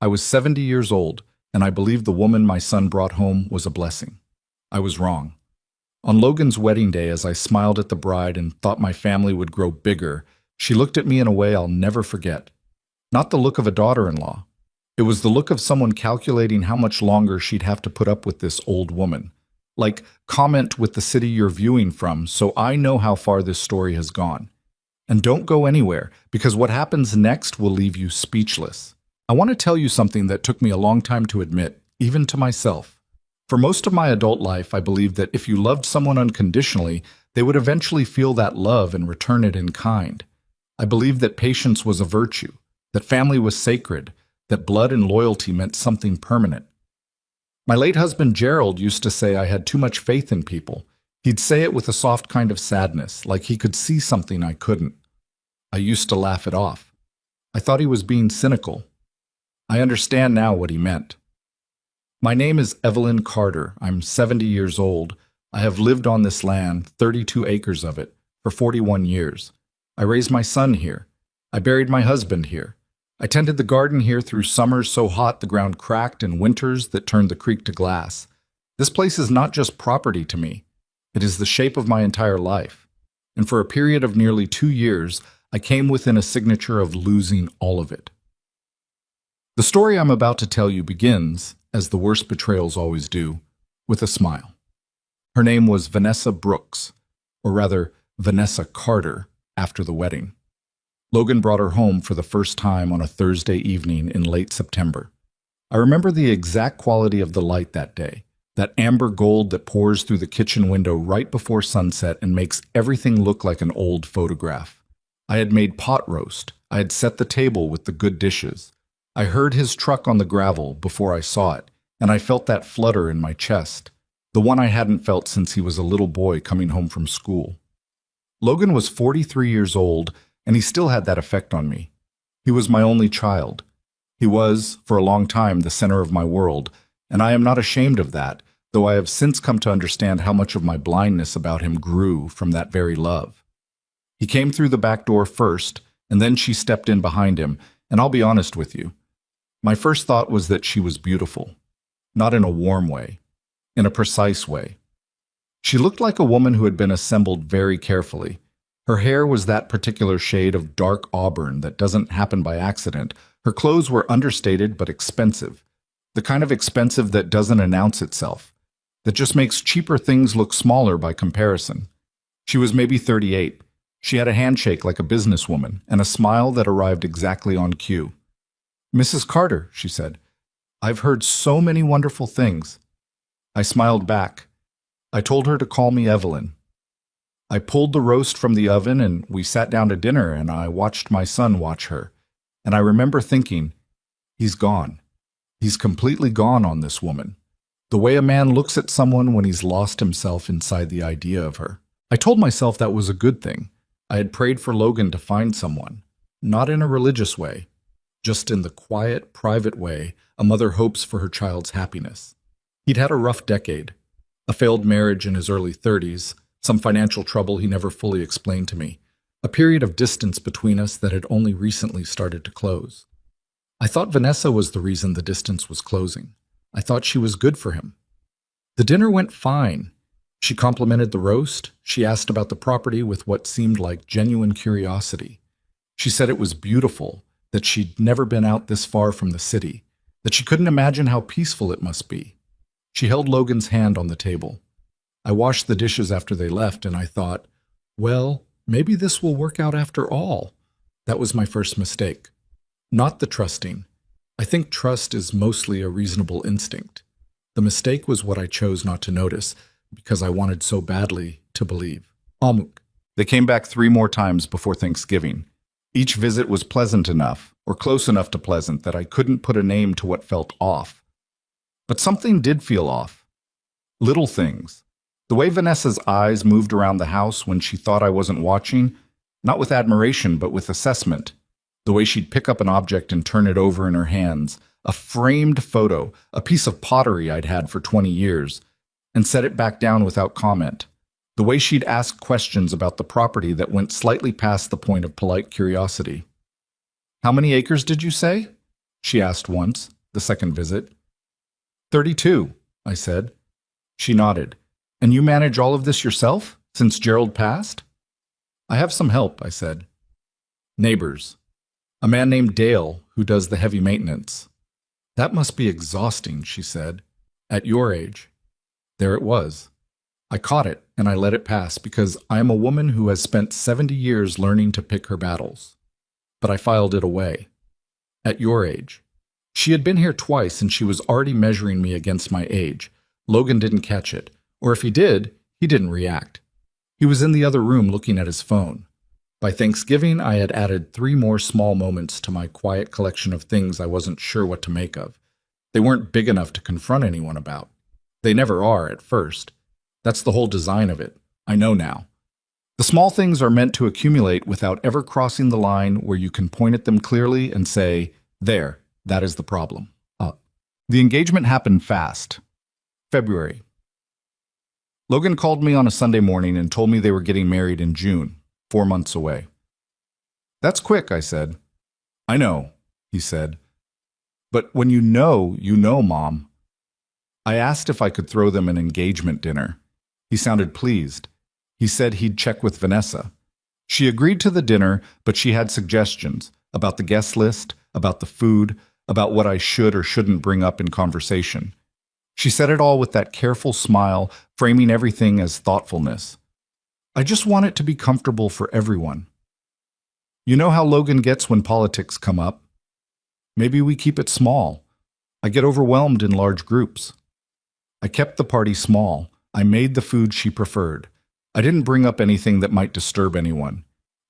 I was 70 years old, and I believed the woman my son brought home was a blessing. I was wrong. On Logan's wedding day, as I smiled at the bride and thought my family would grow bigger, she looked at me in a way I'll never forget. Not the look of a daughter-in-law. It was the look of someone calculating how much longer she'd have to put up with this old woman. Like, comment with the city you're viewing from so I know how far this story has gone. And don't go anywhere, because what happens next will leave you speechless. I want to tell you something that took me a long time to admit, even to myself. For most of my adult life, I believed that if you loved someone unconditionally, they would eventually feel that love and return it in kind. I believed that patience was a virtue, that family was sacred, that blood and loyalty meant something permanent. My late husband Gerald used to say I had too much faith in people. He'd say it with a soft kind of sadness, like he could see something I couldn't. I used to laugh it off. I thought he was being cynical. I understand now what he meant. My name is Evelyn Carter. I'm 70 years old. I have lived on this land, 32 acres of it, for 41 years. I raised my son here. I buried my husband here. I tended the garden here through summers so hot the ground cracked and winters that turned the creek to glass. This place is not just property to me. It is the shape of my entire life. And for a period of nearly 2 years, I came within a signature of losing all of it. The story I'm about to tell you begins, as the worst betrayals always do, with a smile. Her name was Vanessa Brooks, or rather, Vanessa Carter, after the wedding. Logan brought her home for the first time on a Thursday evening in late September. I remember the exact quality of the light that day, that amber gold that pours through the kitchen window right before sunset and makes everything look like an old photograph. I had made pot roast. I had set the table with the good dishes. I heard his truck on the gravel before I saw it, and I felt that flutter in my chest, the one I hadn't felt since he was a little boy coming home from school. Logan was 43 years old, and he still had that effect on me. He was my only child. He was, for a long time, the center of my world, and I am not ashamed of that, though I have since come to understand how much of my blindness about him grew from that very love. He came through the back door first, and then she stepped in behind him, and I'll be honest with you. My first thought was that she was beautiful, not in a warm way, in a precise way. She looked like a woman who had been assembled very carefully. Her hair was that particular shade of dark auburn that doesn't happen by accident. Her clothes were understated but expensive, the kind of expensive that doesn't announce itself, that just makes cheaper things look smaller by comparison. She was maybe 38. She had a handshake like a businesswoman and a smile that arrived exactly on cue. "Mrs. Carter," she said, "I've heard so many wonderful things." I smiled back. I told her to call me Evelyn. I pulled the roast from the oven and we sat down to dinner and I watched my son watch her. And I remember thinking, he's gone. He's completely gone on this woman. The way a man looks at someone when he's lost himself inside the idea of her. I told myself that was a good thing. I had prayed for Logan to find someone, not in a religious way, just in the quiet, private way a mother hopes for her child's happiness. He'd had a rough decade, a failed marriage in his early 30s, some financial trouble he never fully explained to me, a period of distance between us that had only recently started to close. I thought Vanessa was the reason the distance was closing. I thought she was good for him. The dinner went fine. She complimented the roast. She asked about the property with what seemed like genuine curiosity. She said it was beautiful, that she'd never been out this far from the city, that she couldn't imagine how peaceful it must be. She held Logan's hand on the table. I washed the dishes after they left, and I thought, well, maybe this will work out after all. That was my first mistake. Not the trusting. I think trust is mostly a reasonable instinct. The mistake was what I chose not to notice, because I wanted so badly to believe. Amuk. They came back 3 more times before Thanksgiving. Each visit was pleasant enough, or close enough to pleasant, that I couldn't put a name to what felt off. But something did feel off. Little things. The way Vanessa's eyes moved around the house when she thought I wasn't watching, not with admiration but with assessment. The way she'd pick up an object and turn it over in her hands, a framed photo, a piece of pottery I'd had for 20 years, and set it back down without comment. The way she'd ask questions about the property that went slightly past the point of polite curiosity. "How many acres did you say?" she asked once, the second visit. 32, I said. She nodded. And you manage all of this yourself, since Gerald passed? I have some help, I said. Neighbors. A man named Dale, who does the heavy maintenance. That must be exhausting, she said. At your age. There it was. I caught it, and I let it pass because I am a woman who has spent 70 years learning to pick her battles. But I filed it away. At your age. She had been here twice, and she was already measuring me against my age. Logan didn't catch it, or if he did, he didn't react. He was in the other room looking at his phone. By Thanksgiving, I had added 3 more small moments to my quiet collection of things I wasn't sure what to make of. They weren't big enough to confront anyone about. They never are at first. That's the whole design of it. I know now. The small things are meant to accumulate without ever crossing the line where you can point at them clearly and say, there, that is the problem. The engagement happened fast. February. Logan called me on a Sunday morning and told me they were getting married in June, 4 months away. That's quick, I said. I know, he said. But when you know, Mom. I asked if I could throw them an engagement dinner. He sounded pleased. He said he'd check with Vanessa. She agreed to the dinner, but she had suggestions about the guest list, about the food, about what I should or shouldn't bring up in conversation. She said it all with that careful smile, framing everything as thoughtfulness. I just want it to be comfortable for everyone. You know how Logan gets when politics come up. Maybe we keep it small. I get overwhelmed in large groups. I kept the party small. I made the food she preferred. I didn't bring up anything that might disturb anyone.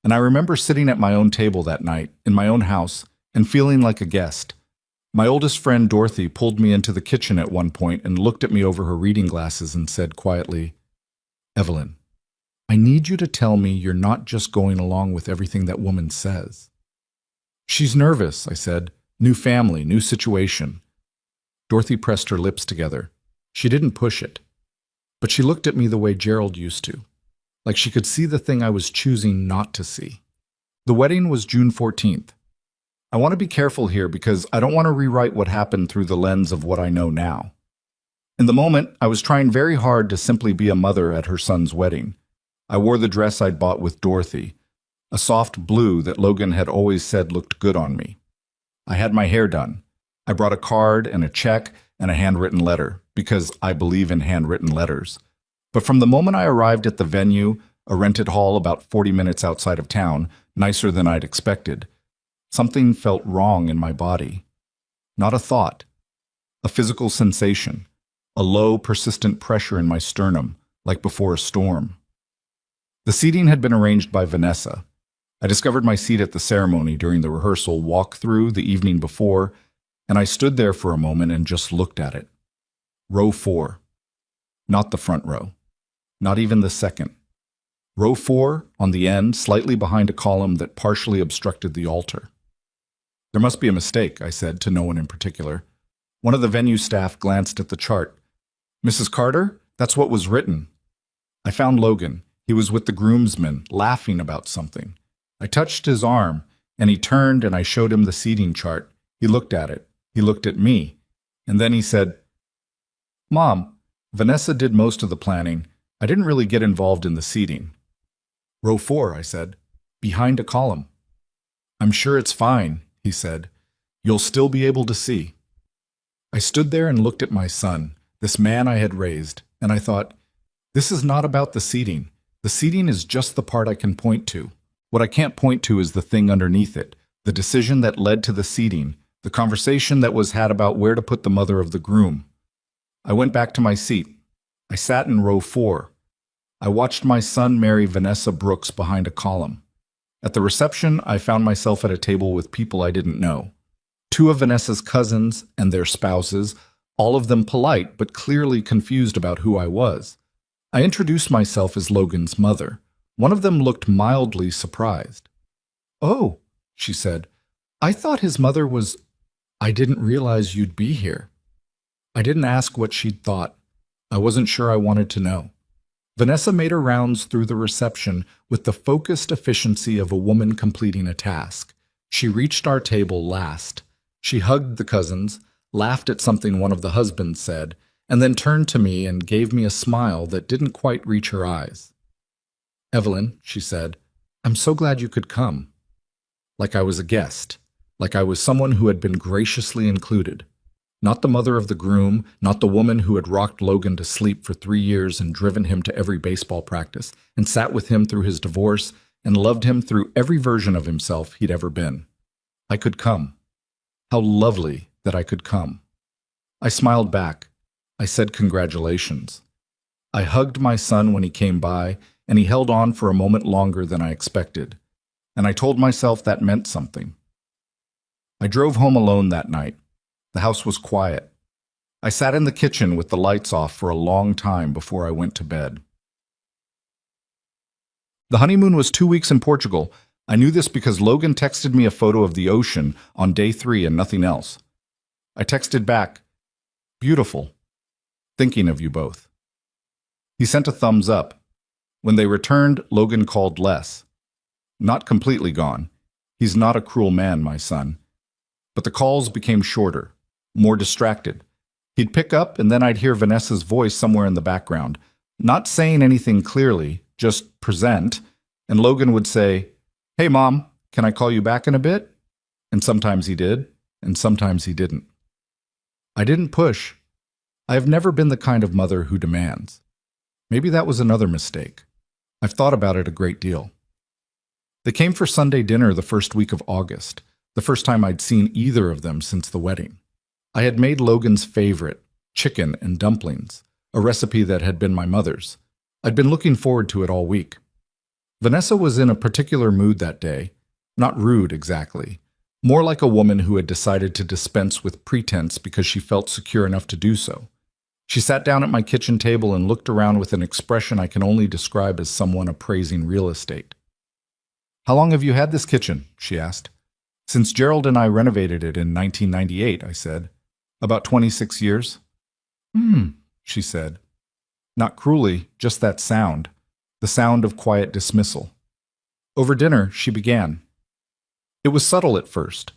And I remember sitting at my own table that night, in my own house, and feeling like a guest. My oldest friend, Dorothy, pulled me into the kitchen at one point and looked at me over her reading glasses and said quietly, Evelyn, I need you to tell me you're not just going along with everything that woman says. She's nervous, I said. New family, new situation. Dorothy pressed her lips together. She didn't push it. But she looked at me the way Gerald used to, like she could see the thing I was choosing not to see. The wedding was June 14th. I want to be careful here because I don't want to rewrite what happened through the lens of what I know now. In the moment, I was trying very hard to simply be a mother at her son's wedding. I wore the dress I'd bought with Dorothy, a soft blue that Logan had always said looked good on me. I had my hair done. I brought a card and a check and a handwritten letter, because I believe in handwritten letters. But from the moment I arrived at the venue, a rented hall about 40 minutes outside of town, nicer than I'd expected, something felt wrong in my body. Not a thought. A physical sensation. A low, persistent pressure in my sternum, like before a storm. The seating had been arranged by Vanessa. I discovered my seat at the ceremony during the rehearsal walk-through the evening before, and I stood there for a moment and just looked at it. Row 4. Not the front row. Not even the second. Row 4, on the end, slightly behind a column that partially obstructed the altar. There must be a mistake, I said to no one in particular. One of the venue staff glanced at the chart. Mrs. Carter, that's what was written. I found Logan. He was with the groomsmen, laughing about something. I touched his arm, and he turned and I showed him the seating chart. He looked at it. He looked at me. And then he said, Mom, Vanessa did most of the planning. I didn't really get involved in the seating. Row 4, I said, behind a column. I'm sure it's fine, he said. You'll still be able to see. I stood there and looked at my son, this man I had raised, and I thought, this is not about the seating. The seating is just the part I can point to. What I can't point to is the thing underneath it, the decision that led to the seating, the conversation that was had about where to put the mother of the groom. I went back to my seat. I sat in row 4. I watched my son marry Vanessa Brooks behind a column. At the reception, I found myself at a table with people I didn't know. 2 of Vanessa's cousins and their spouses, all of them polite but clearly confused about who I was. I introduced myself as Logan's mother. One of them looked mildly surprised. Oh, she said, I thought his mother was... I didn't realize you'd be here. I didn't ask what she'd thought. I wasn't sure I wanted to know. Vanessa made her rounds through the reception with the focused efficiency of a woman completing a task. She reached our table last. She hugged the cousins, laughed at something one of the husbands said, and then turned to me and gave me a smile that didn't quite reach her eyes. "Evelyn," she said, "I'm so glad you could come." Like I was a guest, like I was someone who had been graciously included. Not the mother of the groom, not the woman who had rocked Logan to sleep for 3 years and driven him to every baseball practice, and sat with him through his divorce, and loved him through every version of himself he'd ever been. I could come. How lovely that I could come. I smiled back. I said congratulations. I hugged my son when he came by, and he held on for a moment longer than I expected, and I told myself that meant something. I drove home alone that night. The house was quiet. I sat in the kitchen with the lights off for a long time before I went to bed. The honeymoon was 2 weeks in Portugal. I knew this because Logan texted me a photo of the ocean on day 3 and nothing else. I texted back, "Beautiful. Thinking of you both." He sent a thumbs up. When they returned, Logan called less. Not completely gone. He's not a cruel man, my son. But the calls became shorter, more distracted. He'd pick up and then I'd hear Vanessa's voice somewhere in the background, not saying anything clearly, just present, and Logan would say, "Hey, Mom, can I call you back in a bit?" And sometimes he did, and sometimes he didn't. I didn't push. I have never been the kind of mother who demands. Maybe that was another mistake. I've thought about it a great deal. They came for Sunday dinner the first week of August, the first time I'd seen either of them since the wedding. I had made Logan's favorite, chicken and dumplings, a recipe that had been my mother's. I'd been looking forward to it all week. Vanessa was in a particular mood that day, not rude exactly, more like a woman who had decided to dispense with pretense because she felt secure enough to do so. She sat down at my kitchen table and looked around with an expression I can only describe as someone appraising real estate. "How long have you had this kitchen?" she asked. "Since Gerald and I renovated it in 1998, I said. "About 26 years? She said. Not cruelly, just that sound, the sound of quiet dismissal. Over dinner, she began. It was subtle at first,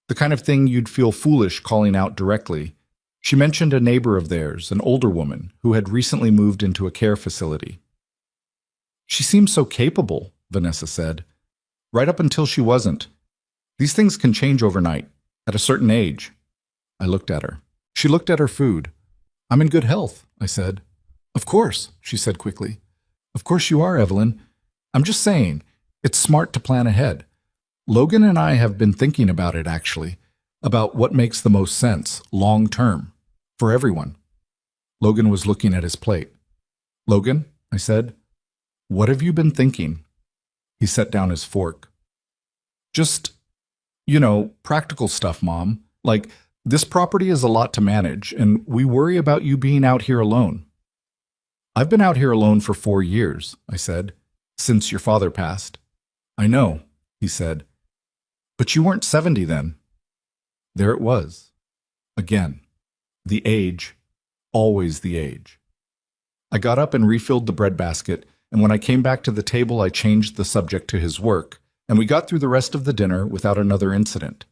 the kind of thing you'd feel foolish calling out directly. She mentioned a neighbor of theirs, an older woman, who had recently moved into a care facility. "She seemed so capable," Vanessa said. "Right up until she wasn't. These things can change overnight, at a certain age." I looked at her. She looked at her food. "I'm in good health," I said. "Of course," she said quickly. "Of course you are, Evelyn. I'm just saying, it's smart to plan ahead. Logan and I have been thinking about it, actually, about what makes the most sense, long term, for everyone." Logan was looking at his plate. "Logan," I said, "what have you been thinking?" He set down his fork. "Just, practical stuff, Mom. Like, this property is a lot to manage, and we worry about you being out here alone." "I've been out here alone for 4 years," I said, "since your father passed." "I know," he said. "But you weren't 70 then." There it was. Again. The age. Always the age. I got up and refilled the breadbasket, and when I came back to the table I changed the subject to his work, and we got through the rest of the dinner without another incident.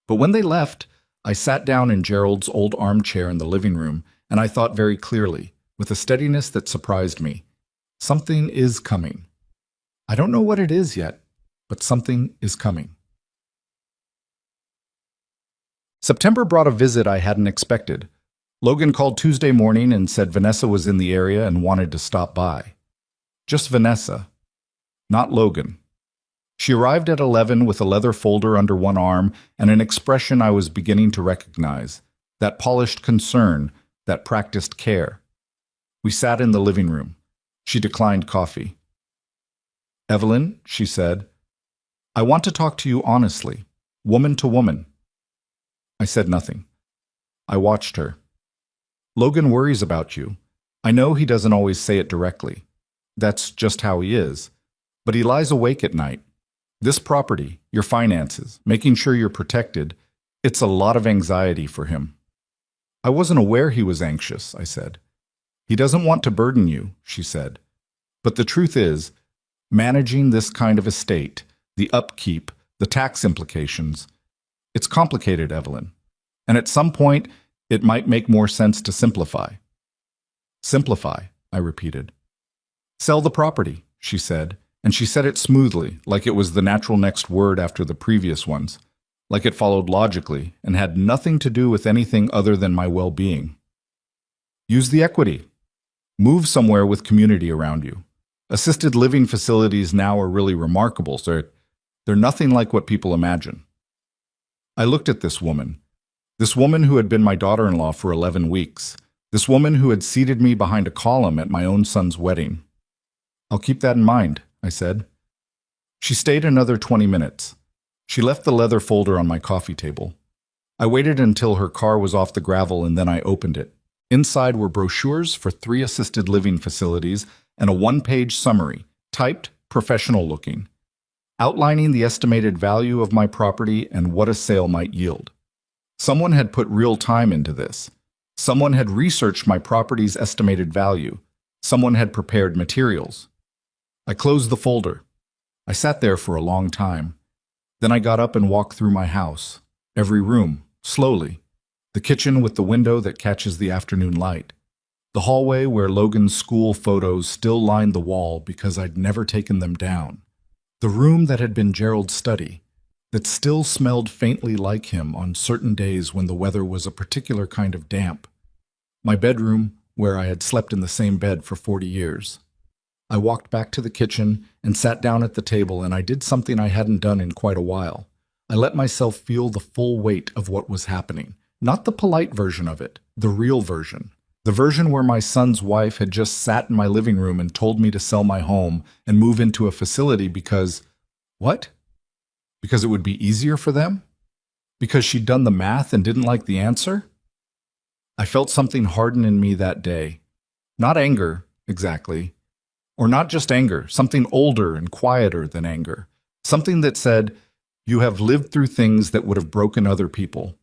But when they left, I sat down in Gerald's old armchair in the living room, and I thought very clearly, with a steadiness that surprised me, something is coming. I don't know what it is yet, but something is coming. September brought a visit I hadn't expected. Logan called Tuesday morning and said Vanessa was in the area and wanted to stop by. Just Vanessa, not Logan. She arrived at 11 with a leather folder under one arm and an expression I was beginning to recognize, that polished concern, that practiced care. We sat in the living room. She declined coffee. "Evelyn," she said, "I want to talk to you honestly, woman to woman." I said nothing. I watched her. "Logan worries about you. I know he doesn't always say it directly. That's just how he is. But he lies awake at night. This property, your finances, making sure you're protected, it's a lot of anxiety for him." "I wasn't aware he was anxious," I said. "He doesn't want to burden you," she said. "But the truth is, managing this kind of estate, the upkeep, the tax implications, It's complicated, Evelyn. And at some point, it might make more sense to simplify. Simplify, I repeated. Sell the property, she said, and she said it smoothly, like it was the natural next word after the previous ones, like it followed logically and had nothing to do with anything other than my well-being. Use the equity. Move somewhere with community around you. Assisted living facilities now are really remarkable. They're nothing like what people imagine. I looked at this woman who had been my daughter-in-law for 11 weeks, this woman who had seated me behind a column at my own son's wedding. I'll keep that in mind, I said. She stayed another 20 minutes. She left the leather folder on my coffee table. I waited until her car was off the gravel and then I opened it. Inside were brochures for 3 assisted living facilities and a 1-page summary, typed, professional-looking, outlining the estimated value of my property and what a sale might yield. Someone had put real time into this. Someone had researched my property's estimated value. Someone had prepared materials. I closed the folder. I sat there for a long time. Then I got up and walked through my house, every room, slowly. The kitchen with the window that catches the afternoon light. The hallway where Logan's school photos still lined the wall because I'd never taken them down. The room that had been Gerald's study, that still smelled faintly like him on certain days when the weather was a particular kind of damp. My bedroom, where I had slept in the same bed for 40 years. I walked back to the kitchen and sat down at the table, and I did something I hadn't done in quite a while. I let myself feel the full weight of what was happening. Not the polite version of it, the real version. The version where my son's wife had just sat in my living room and told me to sell my home and move into a facility because... What? Because it would be easier for them? Because she'd done the math and didn't like the answer? I felt something harden in me that day. Not anger, exactly. Or not just anger, something older and quieter than anger. Something that said, you have lived through things that would have broken other people.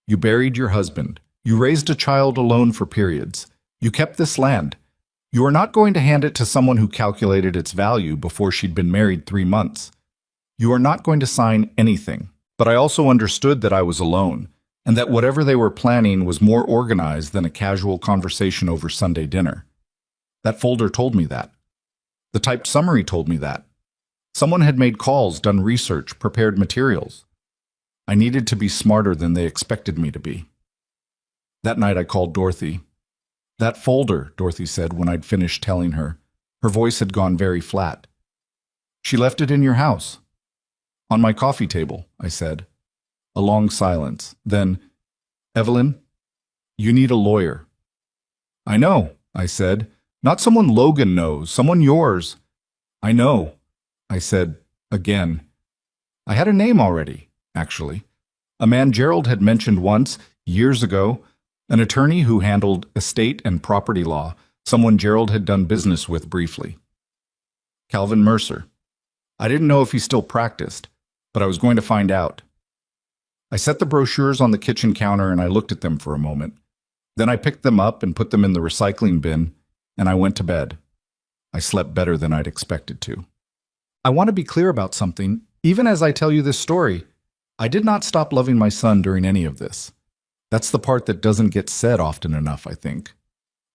You buried your husband. You raised a child alone for periods. You kept this land. You are not going to hand it to someone who calculated its value before she'd been married 3 months. You are not going to sign anything. But I also understood that I was alone, and that whatever they were planning was more organized than a casual conversation over Sunday dinner. That folder told me that. The typed summary told me that. Someone had made calls, done research, prepared materials. I needed to be smarter than they expected me to be. That night I called Dorothy. That folder, Dorothy said when I'd finished telling her. Her voice had gone very flat. She left it in your house. On my coffee table, I said. A long silence. Then, Evelyn, you need a lawyer. I know, I said. Not someone Logan knows, someone yours. I know, I said, again. I had a name already, actually. A man Gerald had mentioned once, years ago, an attorney who handled estate and property law, someone Gerald had done business with briefly. Calvin Mercer. I didn't know if he still practiced, but I was going to find out. I set the brochures on the kitchen counter and I looked at them for a moment. Then I picked them up and put them in the recycling bin, and I went to bed. I slept better than I'd expected to. I want to be clear about something. Even as I tell you this story, I did not stop loving my son during any of this. That's the part that doesn't get said often enough, I think.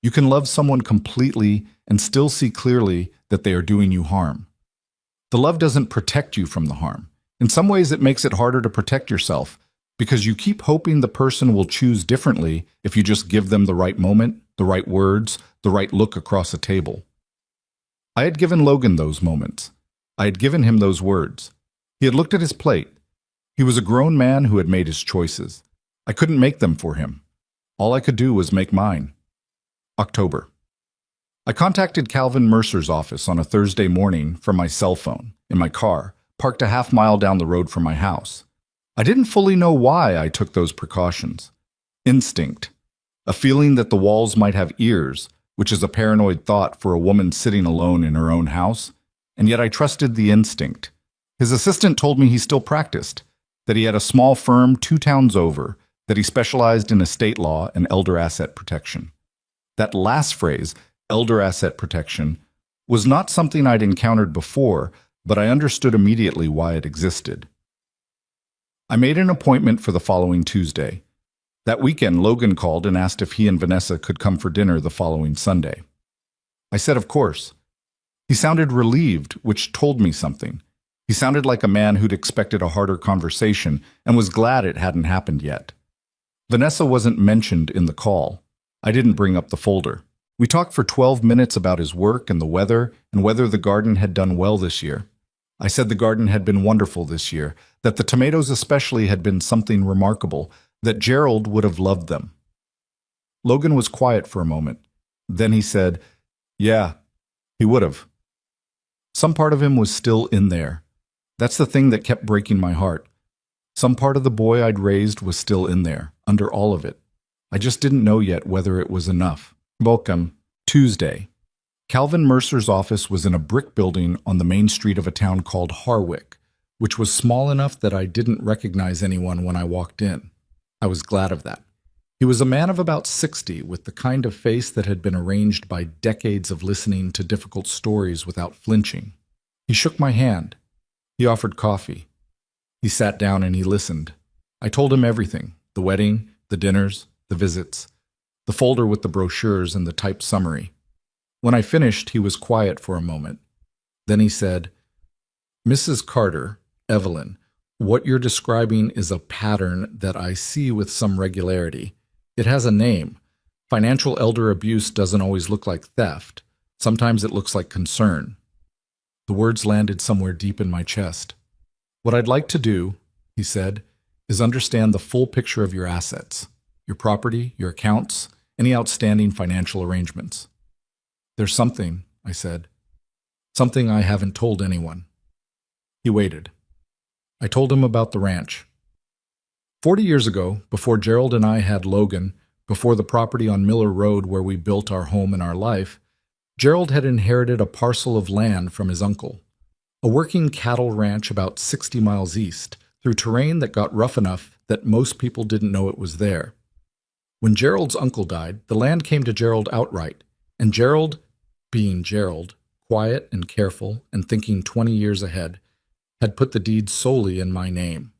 You can love someone completely and still see clearly that they are doing you harm. The love doesn't protect you from the harm. In some ways, it makes it harder to protect yourself because you keep hoping the person will choose differently if you just give them the right moment, the right words, the right look across a table. I had given Logan those moments. I had given him those words. He had looked at his plate. He was a grown man who had made his choices. I couldn't make them for him. All I could do was make mine. October. I contacted Calvin Mercer's office on a Thursday morning from my cell phone, in my car, parked a half-mile down the road from my house. I didn't fully know why I took those precautions. Instinct. A feeling that the walls might have ears, which is a paranoid thought for a woman sitting alone in her own house, and yet I trusted the instinct. His assistant told me he still practiced, that he had a small firm 2 towns over, that he specialized in estate law and elder asset protection. That last phrase, elder asset protection, was not something I'd encountered before, but I understood immediately why it existed. I made an appointment for the following Tuesday. That weekend, Logan called and asked if he and Vanessa could come for dinner the following Sunday. I said, of course. He sounded relieved, which told me something. He sounded like a man who'd expected a harder conversation and was glad it hadn't happened yet. Vanessa wasn't mentioned in the call. I didn't bring up the folder. We talked for 12 minutes about his work and the weather and whether the garden had done well this year. I said the garden had been wonderful this year, that the tomatoes especially had been something remarkable, that Gerald would have loved them. Logan was quiet for a moment. Then he said, yeah, he would have. Some part of him was still in there. That's the thing that kept breaking my heart. Some part of the boy I'd raised was still in there, under all of it. I just didn't know yet whether it was enough. Welcome, Tuesday. Calvin Mercer's office was in a brick building on the main street of a town called Harwick, which was small enough that I didn't recognize anyone when I walked in. I was glad of that. He was a man of about 60, with the kind of face that had been arranged by decades of listening to difficult stories without flinching. He shook my hand. He offered coffee. He sat down and he listened. I told him everything: the wedding, the dinners, the visits, the folder with the brochures and the typed summary. When I finished, he was quiet for a moment. Then he said, Mrs. Carter, Evelyn, what you're describing is a pattern that I see with some regularity. It has a name. Financial elder abuse doesn't always look like theft. Sometimes it looks like concern. The words landed somewhere deep in my chest. What I'd like to do, he said, is understand the full picture of your assets, your property, your accounts, any outstanding financial arrangements. There's something, I said. Something I haven't told anyone. He waited. I told him about the ranch. 40 years ago, before Gerald and I had Logan, before the property on Miller Road where we built our home and our life, Gerald had inherited a parcel of land from his uncle, a working cattle ranch about 60 miles east, through terrain that got rough enough that most people didn't know it was there. When Gerald's uncle died, the land came to Gerald outright, and Gerald, being Gerald, quiet and careful and thinking 20 years ahead, had put the deed solely in my name.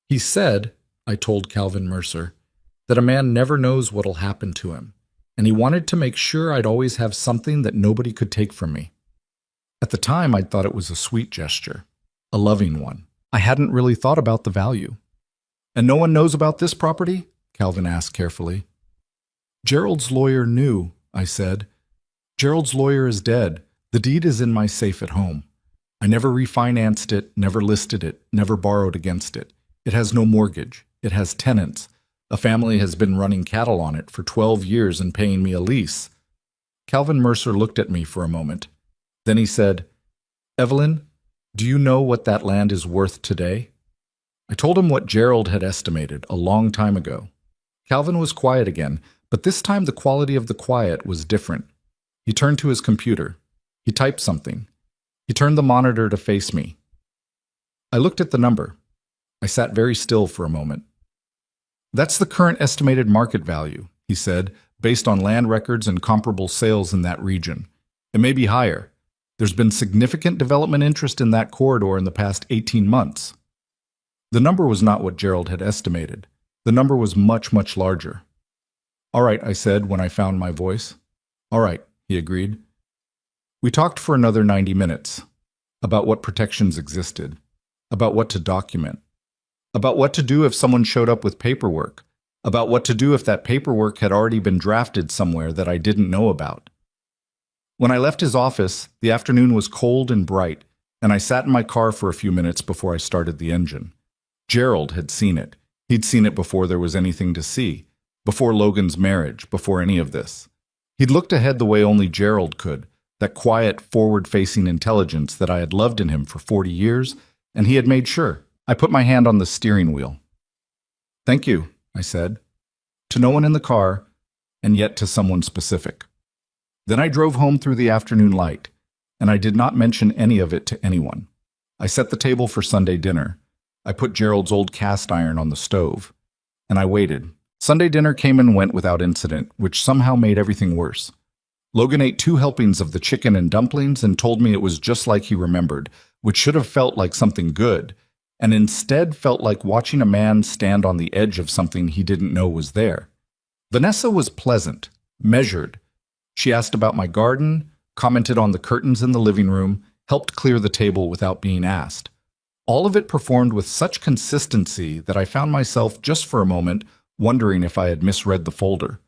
He said, I told Calvin Mercer, that a man never knows what'll happen to him, and he wanted to make sure I'd always have something that nobody could take from me. At the time, I'd thought it was a sweet gesture, a loving one. I hadn't really thought about the value. And no one knows about this property? Calvin asked carefully. Gerald's lawyer knew, I said. Gerald's lawyer is dead. The deed is in my safe at home. I never refinanced it, never listed it, never borrowed against it. It has no mortgage. It has tenants. A family has been running cattle on it for 12 years and paying me a lease. Calvin Mercer looked at me for a moment. Then he said, Evelyn, do you know what that land is worth today? I told him what Gerald had estimated a long time ago. Calvin was quiet again, but this time the quality of the quiet was different. He turned to his computer. He typed something. He turned the monitor to face me. I looked at the number. I sat very still for a moment. That's the current estimated market value, he said, based on land records and comparable sales in that region. It may be higher. There's been significant development interest in that corridor in the past 18 months. The number was not what Gerald had estimated. The number was much, much larger. All right, I said when I found my voice. All right, he agreed. We talked for another 90 minutes about what protections existed, about what to document, about what to do if someone showed up with paperwork, about what to do if that paperwork had already been drafted somewhere that I didn't know about. When I left his office, the afternoon was cold and bright, and I sat in my car for a few minutes before I started the engine. Gerald had seen it. He'd seen it before there was anything to see, before Logan's marriage, before any of this. He'd looked ahead the way only Gerald could, that quiet, forward-facing intelligence that I had loved in him for 40 years, and he had made sure. I put my hand on the steering wheel. Thank you, I said, to no one in the car, and yet to someone specific. Then I drove home through the afternoon light, and I did not mention any of it to anyone. I set the table for Sunday dinner. I put Gerald's old cast iron on the stove, and I waited. Sunday dinner came and went without incident, which somehow made everything worse. Logan ate 2 helpings of the chicken and dumplings and told me it was just like he remembered, which should have felt like something good, and instead felt like watching a man stand on the edge of something he didn't know was there. Vanessa was pleasant, measured. She asked about my garden, commented on the curtains in the living room, helped clear the table without being asked. All of it performed with such consistency that I found myself, just for a moment, wondering if I had misread the folder,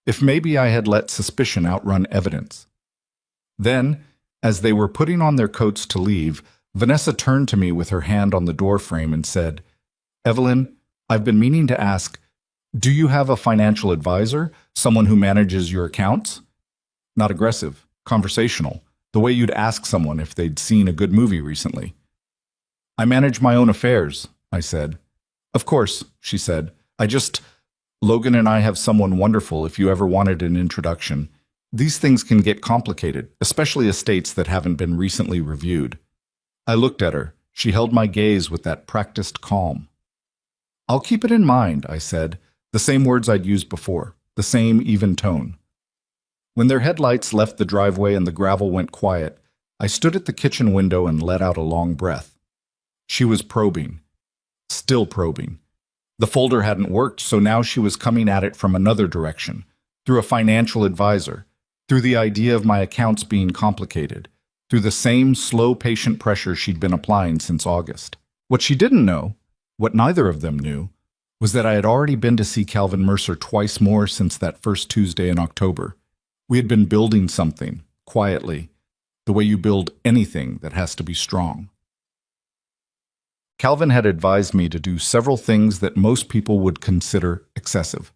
if maybe I had let suspicion outrun evidence. Then, as they were putting on their coats to leave, Vanessa turned to me with her hand on the door frame and said, "Evelyn, I've been meaning to ask, do you have a financial advisor, someone who manages your accounts?" Not aggressive, conversational, the way you'd ask someone if they'd seen a good movie recently. "I manage my own affairs," I said. "Of course," she said. Logan and I have someone wonderful if you ever wanted an introduction. These things can get complicated, especially estates that haven't been recently reviewed." I looked at her. She held my gaze with that practiced calm. "I'll keep it in mind," I said, the same words I'd used before, the same even tone. When their headlights left the driveway and the gravel went quiet, I stood at the kitchen window and let out a long breath. She was probing. Still probing. The folder hadn't worked, so now she was coming at it from another direction, through a financial advisor, through the idea of my accounts being complicated, through the same slow, patient pressure she'd been applying since August. What she didn't know, what neither of them knew, was that I had already been to see Calvin Mercer twice more since that first Tuesday in October. We had been building something, quietly, the way you build anything that has to be strong. Calvin had advised me to do several things that most people would consider excessive.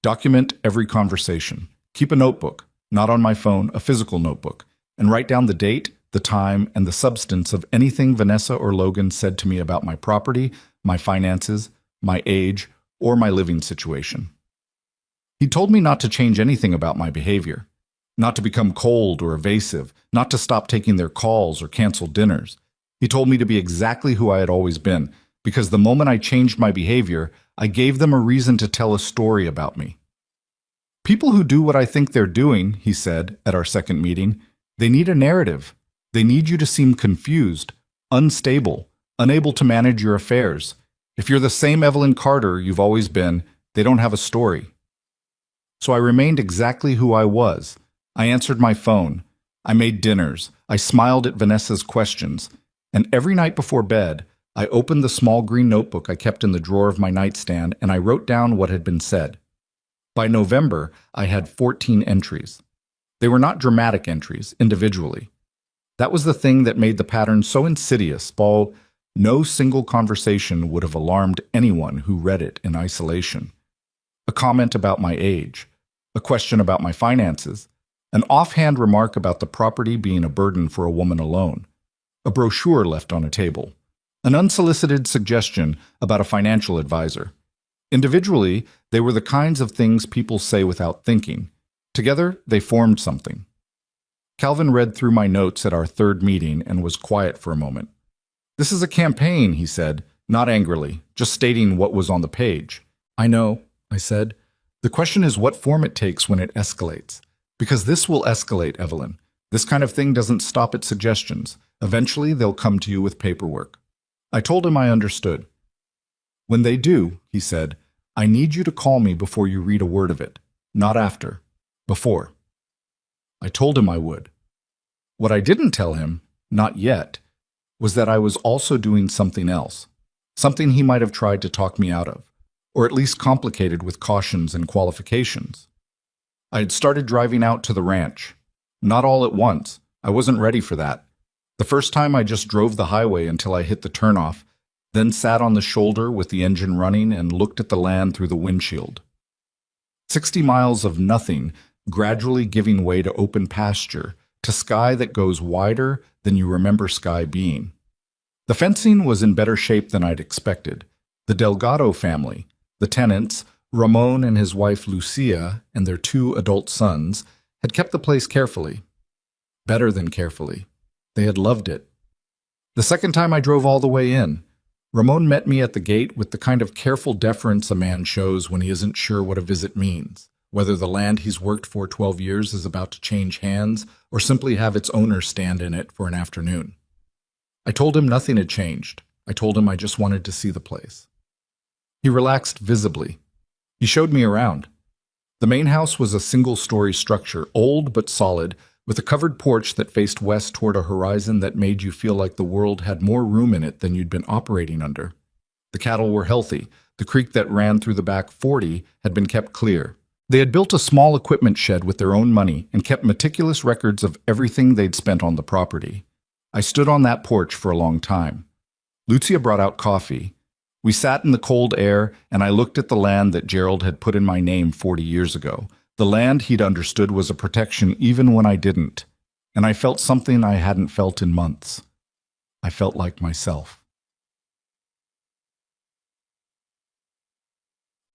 Document every conversation. Keep a notebook, not on my phone, a physical notebook, and write down the date, the time, and the substance of anything Vanessa or Logan said to me about my property, my finances, my age, or my living situation. He told me not to change anything about my behavior, not to become cold or evasive, not to stop taking their calls or cancel dinners. He told me to be exactly who I had always been, because the moment I changed my behavior, I gave them a reason to tell a story about me. "People who do what I think they're doing," he said at our second meeting, "they need a narrative. They need you to seem confused, unstable, unable to manage your affairs. If you're the same Evelyn Carter you've always been, they don't have a story." So I remained exactly who I was. I answered my phone. I made dinners. I smiled at Vanessa's questions. And every night before bed, I opened the small green notebook I kept in the drawer of my nightstand and I wrote down what had been said. By November, I had 14 entries. They were not dramatic entries, individually. That was the thing that made the pattern so insidious, Paul. No single conversation would have alarmed anyone who read it in isolation. A comment about my age, a question about my finances, an offhand remark about the property being a burden for a woman alone, a brochure left on a table, an unsolicited suggestion about a financial advisor. Individually, they were the kinds of things people say without thinking. Together, they formed something. Calvin read through my notes at our third meeting and was quiet for a moment. "This is a campaign," he said, not angrily, just stating what was on the page. "I know," I said. "The question is what form it takes when it escalates. Because this will escalate, Evelyn. This kind of thing doesn't stop at suggestions. Eventually, they'll come to you with paperwork." I told him I understood. "When they do," he said, "I need you to call me before you read a word of it. Not after. Before." I told him I would. What I didn't tell him, not yet, was that I was also doing something else, something he might have tried to talk me out of, or at least complicated with cautions and qualifications. I had started driving out to the ranch. Not all at once. I wasn't ready for that. The first time I just drove the highway until I hit the turnoff, then sat on the shoulder with the engine running and looked at the land through the windshield. 60 miles of nothing, gradually giving way to open pasture, to sky that goes wider than you remember sky being. The fencing was in better shape than I'd expected. The Delgado family, the tenants, Ramon and his wife Lucia, and their 2 adult sons, had kept the place carefully. Better than carefully. They had loved it. The second time I drove all the way in, Ramon met me at the gate with the kind of careful deference a man shows when he isn't sure what a visit means, whether the land he's worked for 12 years is about to change hands or simply have its owner stand in it for an afternoon. I told him nothing had changed. I told him I just wanted to see the place. He relaxed visibly. He showed me around. The main house was a single-story structure, old but solid, with a covered porch that faced west toward a horizon that made you feel like the world had more room in it than you'd been operating under. The cattle were healthy. The creek that ran through the back 40 had been kept clear. They had built a small equipment shed with their own money and kept meticulous records of everything they'd spent on the property. I stood on that porch for a long time. Lucia brought out coffee. We sat in the cold air, and I looked at the land that Gerald had put in my name 40 years ago. The land he'd understood was a protection even when I didn't. And I felt something I hadn't felt in months. I felt like myself.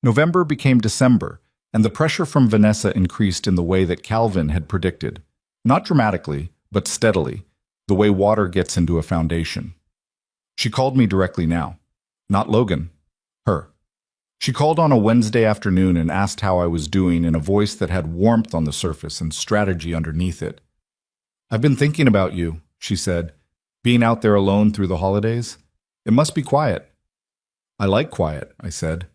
November became December, and the pressure from Vanessa increased in the way that Calvin had predicted. Not dramatically, but steadily, the way water gets into a foundation. She called me directly now. Not Logan. Her. She called on a Wednesday afternoon and asked how I was doing in a voice that had warmth on the surface and strategy underneath it. "I've been thinking about you," she said. "Being out there alone through the holidays? It must be quiet." "I like quiet," I said.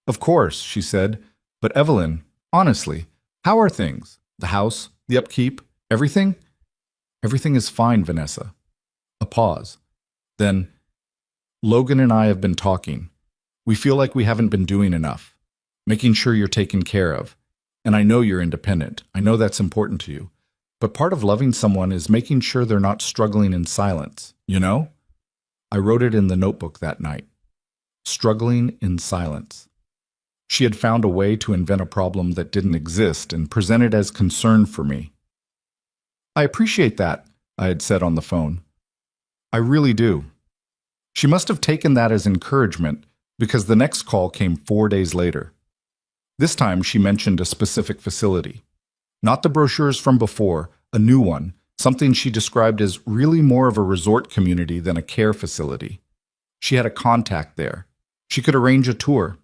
"Of course," she said. "But Evelyn, honestly, how are things? The house, the upkeep, everything?" "Everything is fine, Vanessa." A pause. Then, "Logan and I have been talking. We feel like we haven't been doing enough, making sure you're taken care of. And I know you're independent. I know that's important to you. But part of loving someone is making sure they're not struggling in silence, you know?" I wrote it in the notebook that night. Struggling in silence. She had found a way to invent a problem that didn't exist and present it as concern for me. "I appreciate that," I had said on the phone. "I really do." She must have taken that as encouragement, because the next call came 4 days later. This time she mentioned a specific facility. Not the brochures from before, a new one, something she described as really more of a resort community than a care facility. She had a contact there. She could arrange a tour.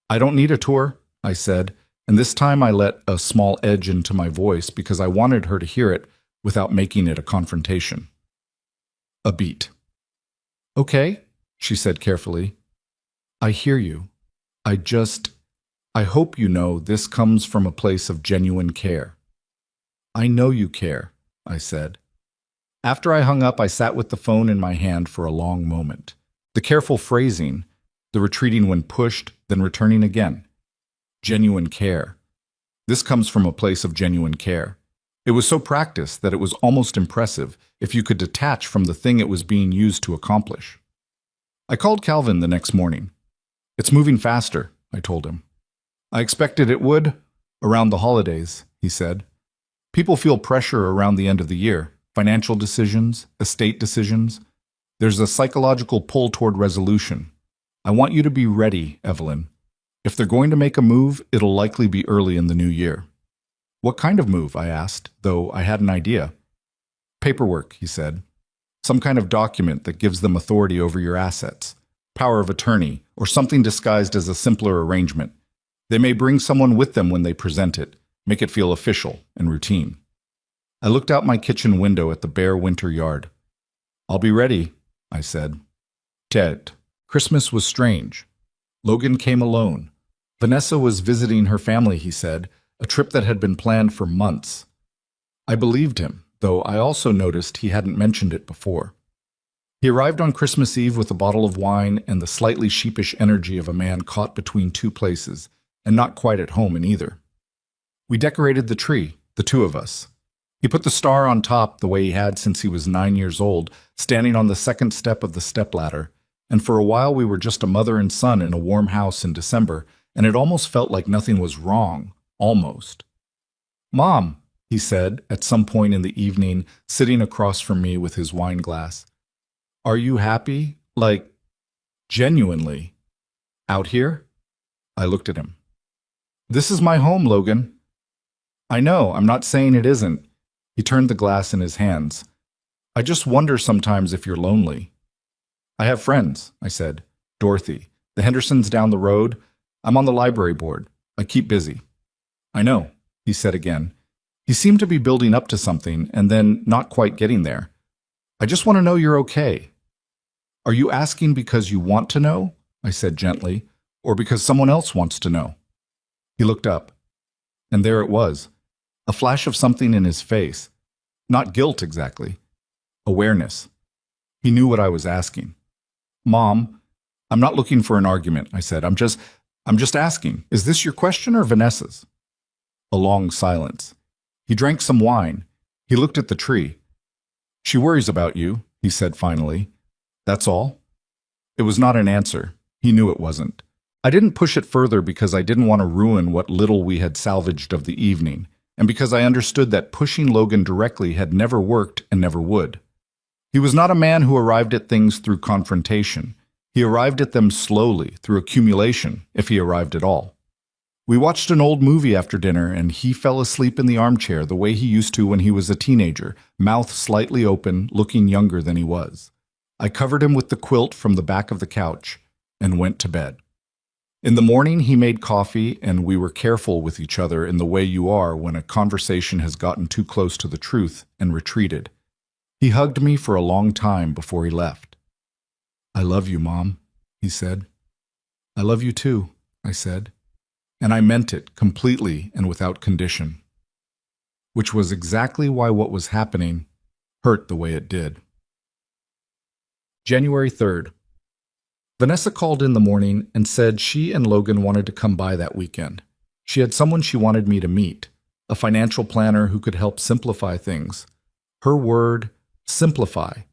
"I don't need a tour," I said, and this time I let a small edge into my voice because I wanted her to hear it without making it a confrontation. A beat. "Okay," she said carefully. "I hear you. I hope you know this comes from a place of genuine care." "I know you care," I said. After I hung up, I sat with the phone in my hand for a long moment. The careful phrasing, the retreating when pushed, then returning again. Genuine care. This comes from a place of genuine care. It was so practiced that it was almost impressive if you could detach from the thing it was being used to accomplish. I called Calvin the next morning. "It's moving faster," I told him. "I expected it would, around the holidays," he said. "People feel pressure around the end of the year, financial decisions, estate decisions. There's a psychological pull toward resolution. I want you to be ready, Evelyn. If they're going to make a move, it'll likely be early in the new year." "What kind of move?" I asked, though I had an idea. "Paperwork," he said. "Some kind of document that gives them authority over your assets, power of attorney, or something disguised as a simpler arrangement. They may bring someone with them when they present it, make it feel official and routine." I looked out my kitchen window at the bare winter yard. "I'll be ready," I said. Ted. Christmas was strange. Logan came alone. Vanessa was visiting her family, he said, a trip that had been planned for months. I believed him, though I also noticed he hadn't mentioned it before. He arrived on Christmas Eve with a bottle of wine and the slightly sheepish energy of a man caught between two places, and not quite at home in either. We decorated the tree, the two of us. He put the star on top the way he had since he was 9 years old, standing on the second step of the stepladder, and for a while we were just a mother and son in a warm house in December, and it almost felt like nothing was wrong, almost. "Mom," he said at some point in the evening, sitting across from me with his wine glass, "are you happy? Like, genuinely? Out here?" I looked at him. "This is my home, Logan." "I know, I'm not saying it isn't." He turned the glass in his hands. "I just wonder sometimes if you're lonely." "I have friends," I said. "Dorothy. The Hendersons down the road. I'm on the library board. I keep busy." "I know," he said again. He seemed to be building up to something and then not quite getting there. "I just want to know you're okay." Are you asking because you want to know? I said gently, or because someone else wants to know? He looked up, and there it was, a flash of something in his face. Not guilt exactly, awareness. He knew what I was asking. Mom, I'm not looking for an argument, I said. I'm just asking. Is this your question or Vanessa's? A long silence. He drank some wine. He looked at the tree. She worries about you, he said finally. That's all? It was not an answer. He knew it wasn't. I didn't push it further because I didn't want to ruin what little we had salvaged of the evening, and because I understood that pushing Logan directly had never worked and never would. He was not a man who arrived at things through confrontation. He arrived at them slowly, through accumulation, if he arrived at all. We watched an old movie after dinner, and he fell asleep in the armchair the way he used to when he was a teenager, mouth slightly open, looking younger than he was. I covered him with the quilt from the back of the couch and went to bed. In the morning, he made coffee, and we were careful with each other in the way you are when a conversation has gotten too close to the truth and retreated. He hugged me for a long time before he left. I love you, Mom, he said. I love you too, I said. And I meant it completely and without condition. Which was exactly why what was happening hurt the way it did. January 3rd. Vanessa called in the morning and said she and Logan wanted to come by that weekend. She had someone she wanted me to meet, a financial planner who could help simplify things. Her word, simplify.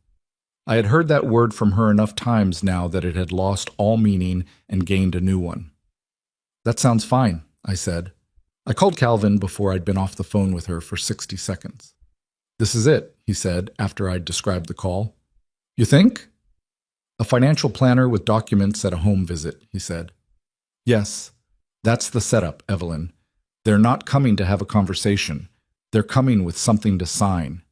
I had heard that word from her enough times now that it had lost all meaning and gained a new one. That sounds fine, I said. I called Calvin before I'd been off the phone with her for 60 seconds. This is it, he said after I'd described the call. You think? A financial planner with documents at a home visit, he said. Yes, that's the setup, Evelyn. They're not coming to have a conversation. They're coming with something to sign.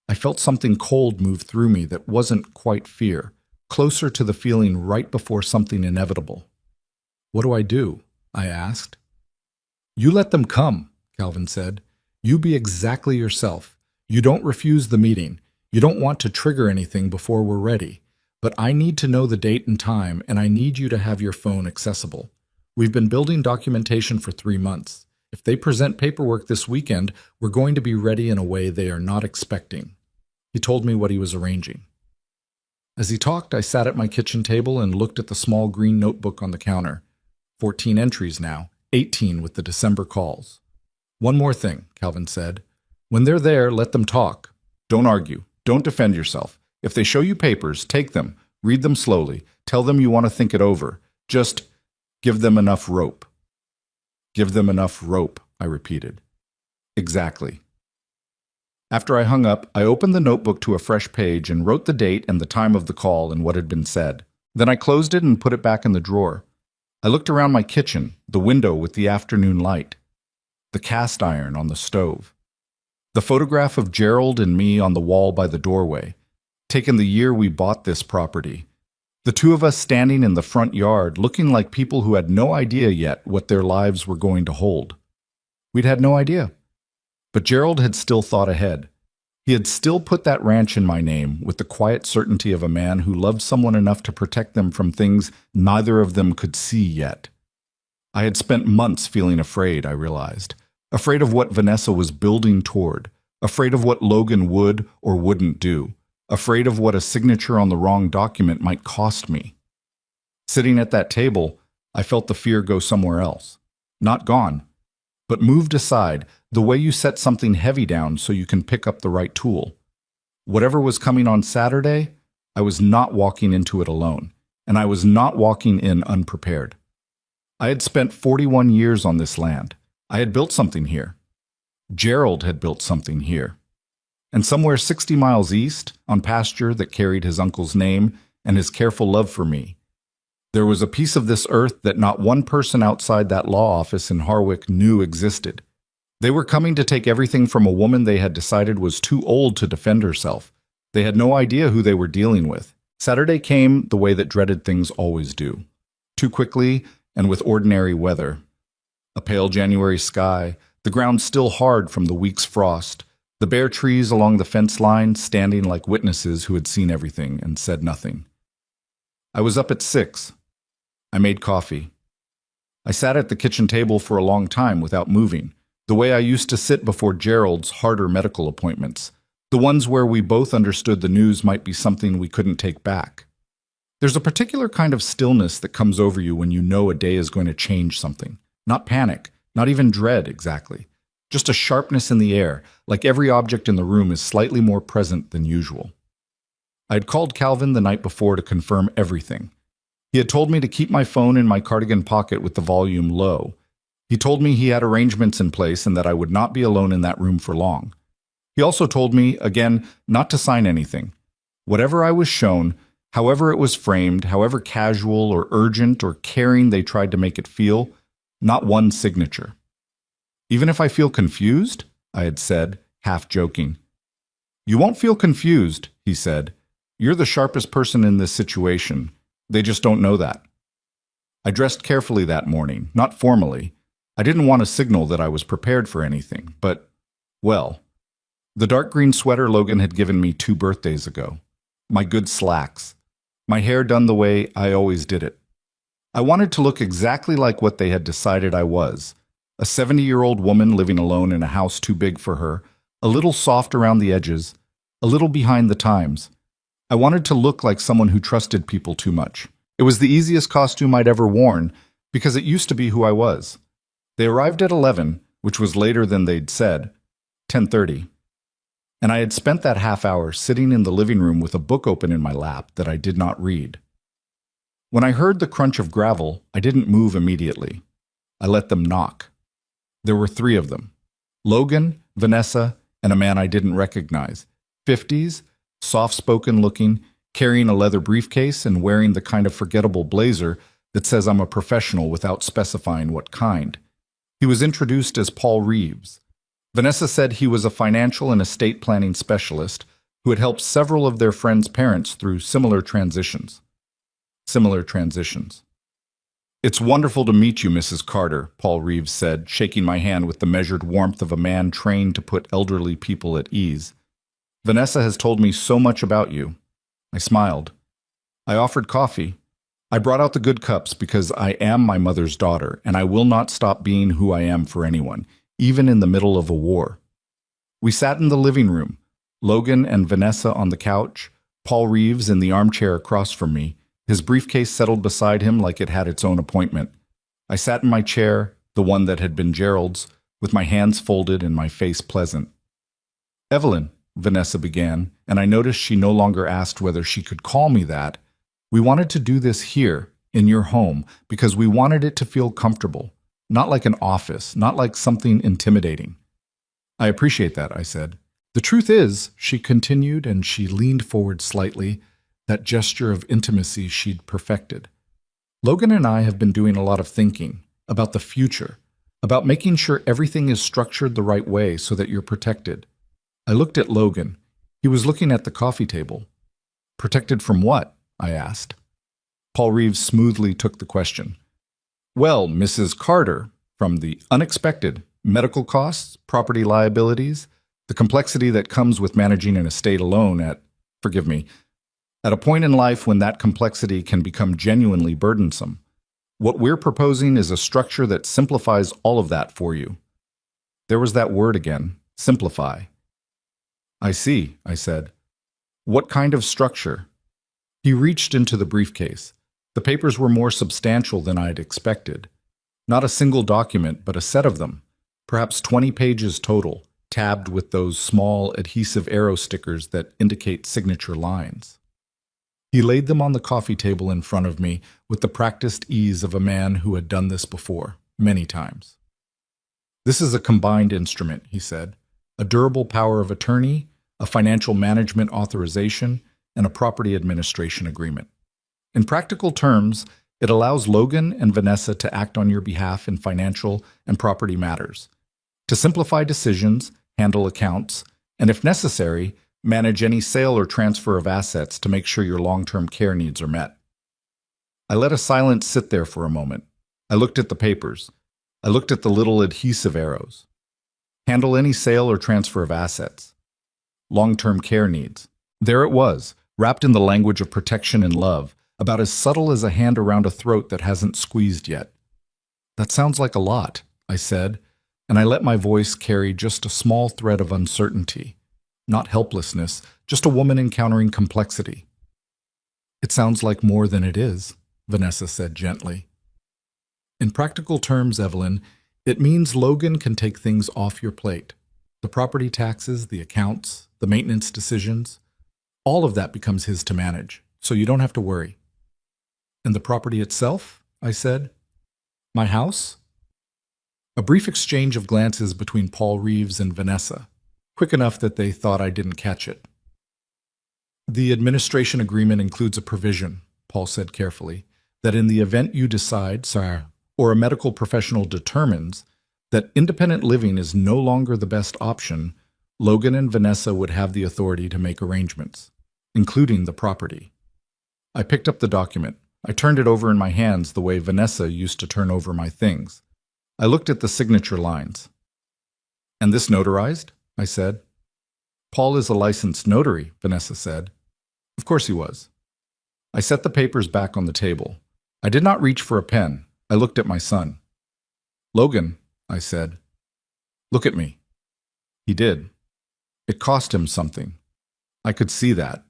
I felt something cold move through me that wasn't quite fear, closer to the feeling right before something inevitable. What do I do? I asked. You let them come, Calvin said. You be exactly yourself. You don't refuse the meeting. You don't want to trigger anything before we're ready. But I need to know the date and time, and I need you to have your phone accessible. We've been building documentation for 3 months. If they present paperwork this weekend, we're going to be ready in a way they are not expecting. He told me what he was arranging. As he talked, I sat at my kitchen table and looked at the small green notebook on the counter. 14 entries now, 18 with the December calls. One more thing, Calvin said. When they're there, let them talk. Don't argue. Don't defend yourself. If they show you papers, take them, read them slowly, tell them you want to think it over. Just give them enough rope. Give them enough rope, I repeated. Exactly. After I hung up, I opened the notebook to a fresh page and wrote the date and the time of the call and what had been said. Then I closed it and put it back in the drawer. I looked around my kitchen, the window with the afternoon light, the cast iron on the stove, the photograph of Gerald and me on the wall by the doorway, taken the year we bought this property. The two of us standing in the front yard, looking like people who had no idea yet what their lives were going to hold. We'd had no idea. But Gerald had still thought ahead. He had still put that ranch in my name with the quiet certainty of a man who loved someone enough to protect them from things neither of them could see yet. I had spent months feeling afraid, I realized. Afraid of what Vanessa was building toward. Afraid of what Logan would or wouldn't do. Afraid of what a signature on the wrong document might cost me. Sitting at that table, I felt the fear go somewhere else. Not gone, but moved aside, the way you set something heavy down so you can pick up the right tool. Whatever was coming on Saturday, I was not walking into it alone, and I was not walking in unprepared. I had spent 41 years on this land. I had built something here. Gerald had built something here. And somewhere 60 miles east, on pasture that carried his uncle's name and his careful love for me, there was a piece of this earth that not one person outside that law office in Harwick knew existed. They were coming to take everything from a woman they had decided was too old to defend herself. They had no idea who they were dealing with. Saturday came the way that dreaded things always do. Too quickly and with ordinary weather. A pale January sky, the ground still hard from the week's frost, the bare trees along the fence line standing like witnesses who had seen everything and said nothing. I was up at 6. I made coffee. I sat at the kitchen table for a long time without moving, the way I used to sit before Gerald's harder medical appointments, the ones where we both understood the news might be something we couldn't take back. There's a particular kind of stillness that comes over you when you know a day is going to change something. Not panic, not even dread exactly. Just a sharpness in the air, like every object in the room is slightly more present than usual. I had called Calvin the night before to confirm everything. He had told me to keep my phone in my cardigan pocket with the volume low. He told me he had arrangements in place and that I would not be alone in that room for long. He also told me, again, not to sign anything. Whatever I was shown, however it was framed, however casual or urgent or caring they tried to make it feel, not one signature. Even if I feel confused, I had said, half joking. You won't feel confused, he said. You're the sharpest person in this situation. They just don't know that. I dressed carefully that morning, not formally. I didn't want to signal that I was prepared for anything, but, well, the dark green sweater Logan had given me 2 birthdays ago. My good slacks. My hair done the way I always did it. I wanted to look exactly like what they had decided I was. A 70-year-old woman living alone in a house too big for her, a little soft around the edges, a little behind the times. I wanted to look like someone who trusted people too much. It was the easiest costume I'd ever worn, because it used to be who I was. They arrived at 11, which was later than they'd said, 10:30. And I had spent that half hour sitting in the living room with a book open in my lap that I did not read. When I heard the crunch of gravel, I didn't move immediately. I let them knock. There were 3 of them. Logan, Vanessa, and a man I didn't recognize. 50s, soft-spoken looking, carrying a leather briefcase and wearing the kind of forgettable blazer that says I'm a professional without specifying what kind. He was introduced as Paul Reeves. Vanessa said he was a financial and estate planning specialist who had helped several of their friends' parents through similar transitions. It's wonderful to meet you, Mrs. Carter, Paul Reeves said, shaking my hand with the measured warmth of a man trained to put elderly people at ease. Vanessa has told me so much about you. I smiled. I offered coffee. I brought out the good cups because I am my mother's daughter, and I will not stop being who I am for anyone, even in the middle of a war. We sat in the living room, Logan and Vanessa on the couch, Paul Reeves in the armchair across from me, his briefcase settled beside him like it had its own appointment. I sat in my chair, the one that had been Gerald's, with my hands folded and my face pleasant. Evelyn, Vanessa began, and I noticed she no longer asked whether she could call me that. We wanted to do this here, in your home, because we wanted it to feel comfortable, not like an office, not like something intimidating. I appreciate that, I said. The truth is, she continued, and she leaned forward slightly, that gesture of intimacy she'd perfected. Logan and I have been doing a lot of thinking about the future, about making sure everything is structured the right way so that you're protected. I looked at Logan. He was looking at the coffee table. Protected from what? I asked. Paul Reeves smoothly took the question. Well, Mrs. Carter, from the unexpected, medical costs, property liabilities, the complexity that comes with managing an estate alone at a point in life when that complexity can become genuinely burdensome. What we're proposing is a structure that simplifies all of that for you. There was that word again, simplify. I see, I said. What kind of structure? He reached into the briefcase. The papers were more substantial than I'd expected. Not a single document, but a set of them, perhaps 20 pages total, tabbed with those small adhesive arrow stickers that indicate signature lines. He laid them on the coffee table in front of me with the practiced ease of a man who had done this before, many times. This is a combined instrument, he said. A durable power of attorney, a financial management authorization, and a property administration agreement. In practical terms, it allows Logan and Vanessa to act on your behalf in financial and property matters, to simplify decisions, handle accounts, and if necessary, manage any sale or transfer of assets to make sure your long-term care needs are met. I let a silence sit there for a moment. I looked at the papers. I looked at the little adhesive arrows. Handle any sale or transfer of assets. Long-term care needs. There it was, wrapped in the language of protection and love, about as subtle as a hand around a throat that hasn't squeezed yet. That sounds like a lot, I said, and I let my voice carry just a small thread of uncertainty. Not helplessness, just a woman encountering complexity. It sounds like more than it is, Vanessa said gently. In practical terms, Evelyn, it means Logan can take things off your plate. The property taxes, the accounts, the maintenance decisions, all of that becomes his to manage, so you don't have to worry. And the property itself? I said. My house? A brief exchange of glances between Paul Reeves and Vanessa, quick enough that they thought I didn't catch it. The administration agreement includes a provision, Paul said carefully, that in the event you decide, sir, or a medical professional determines, that independent living is no longer the best option, Logan and Vanessa would have the authority to make arrangements, including the property. I picked up the document. I turned it over in my hands the way Vanessa used to turn over my things. I looked at the signature lines. And this notarized? I said. Paul is a licensed notary, Vanessa said. Of course he was. I set the papers back on the table. I did not reach for a pen. I looked at my son. Logan, I said, look at me. He did. It cost him something. I could see that.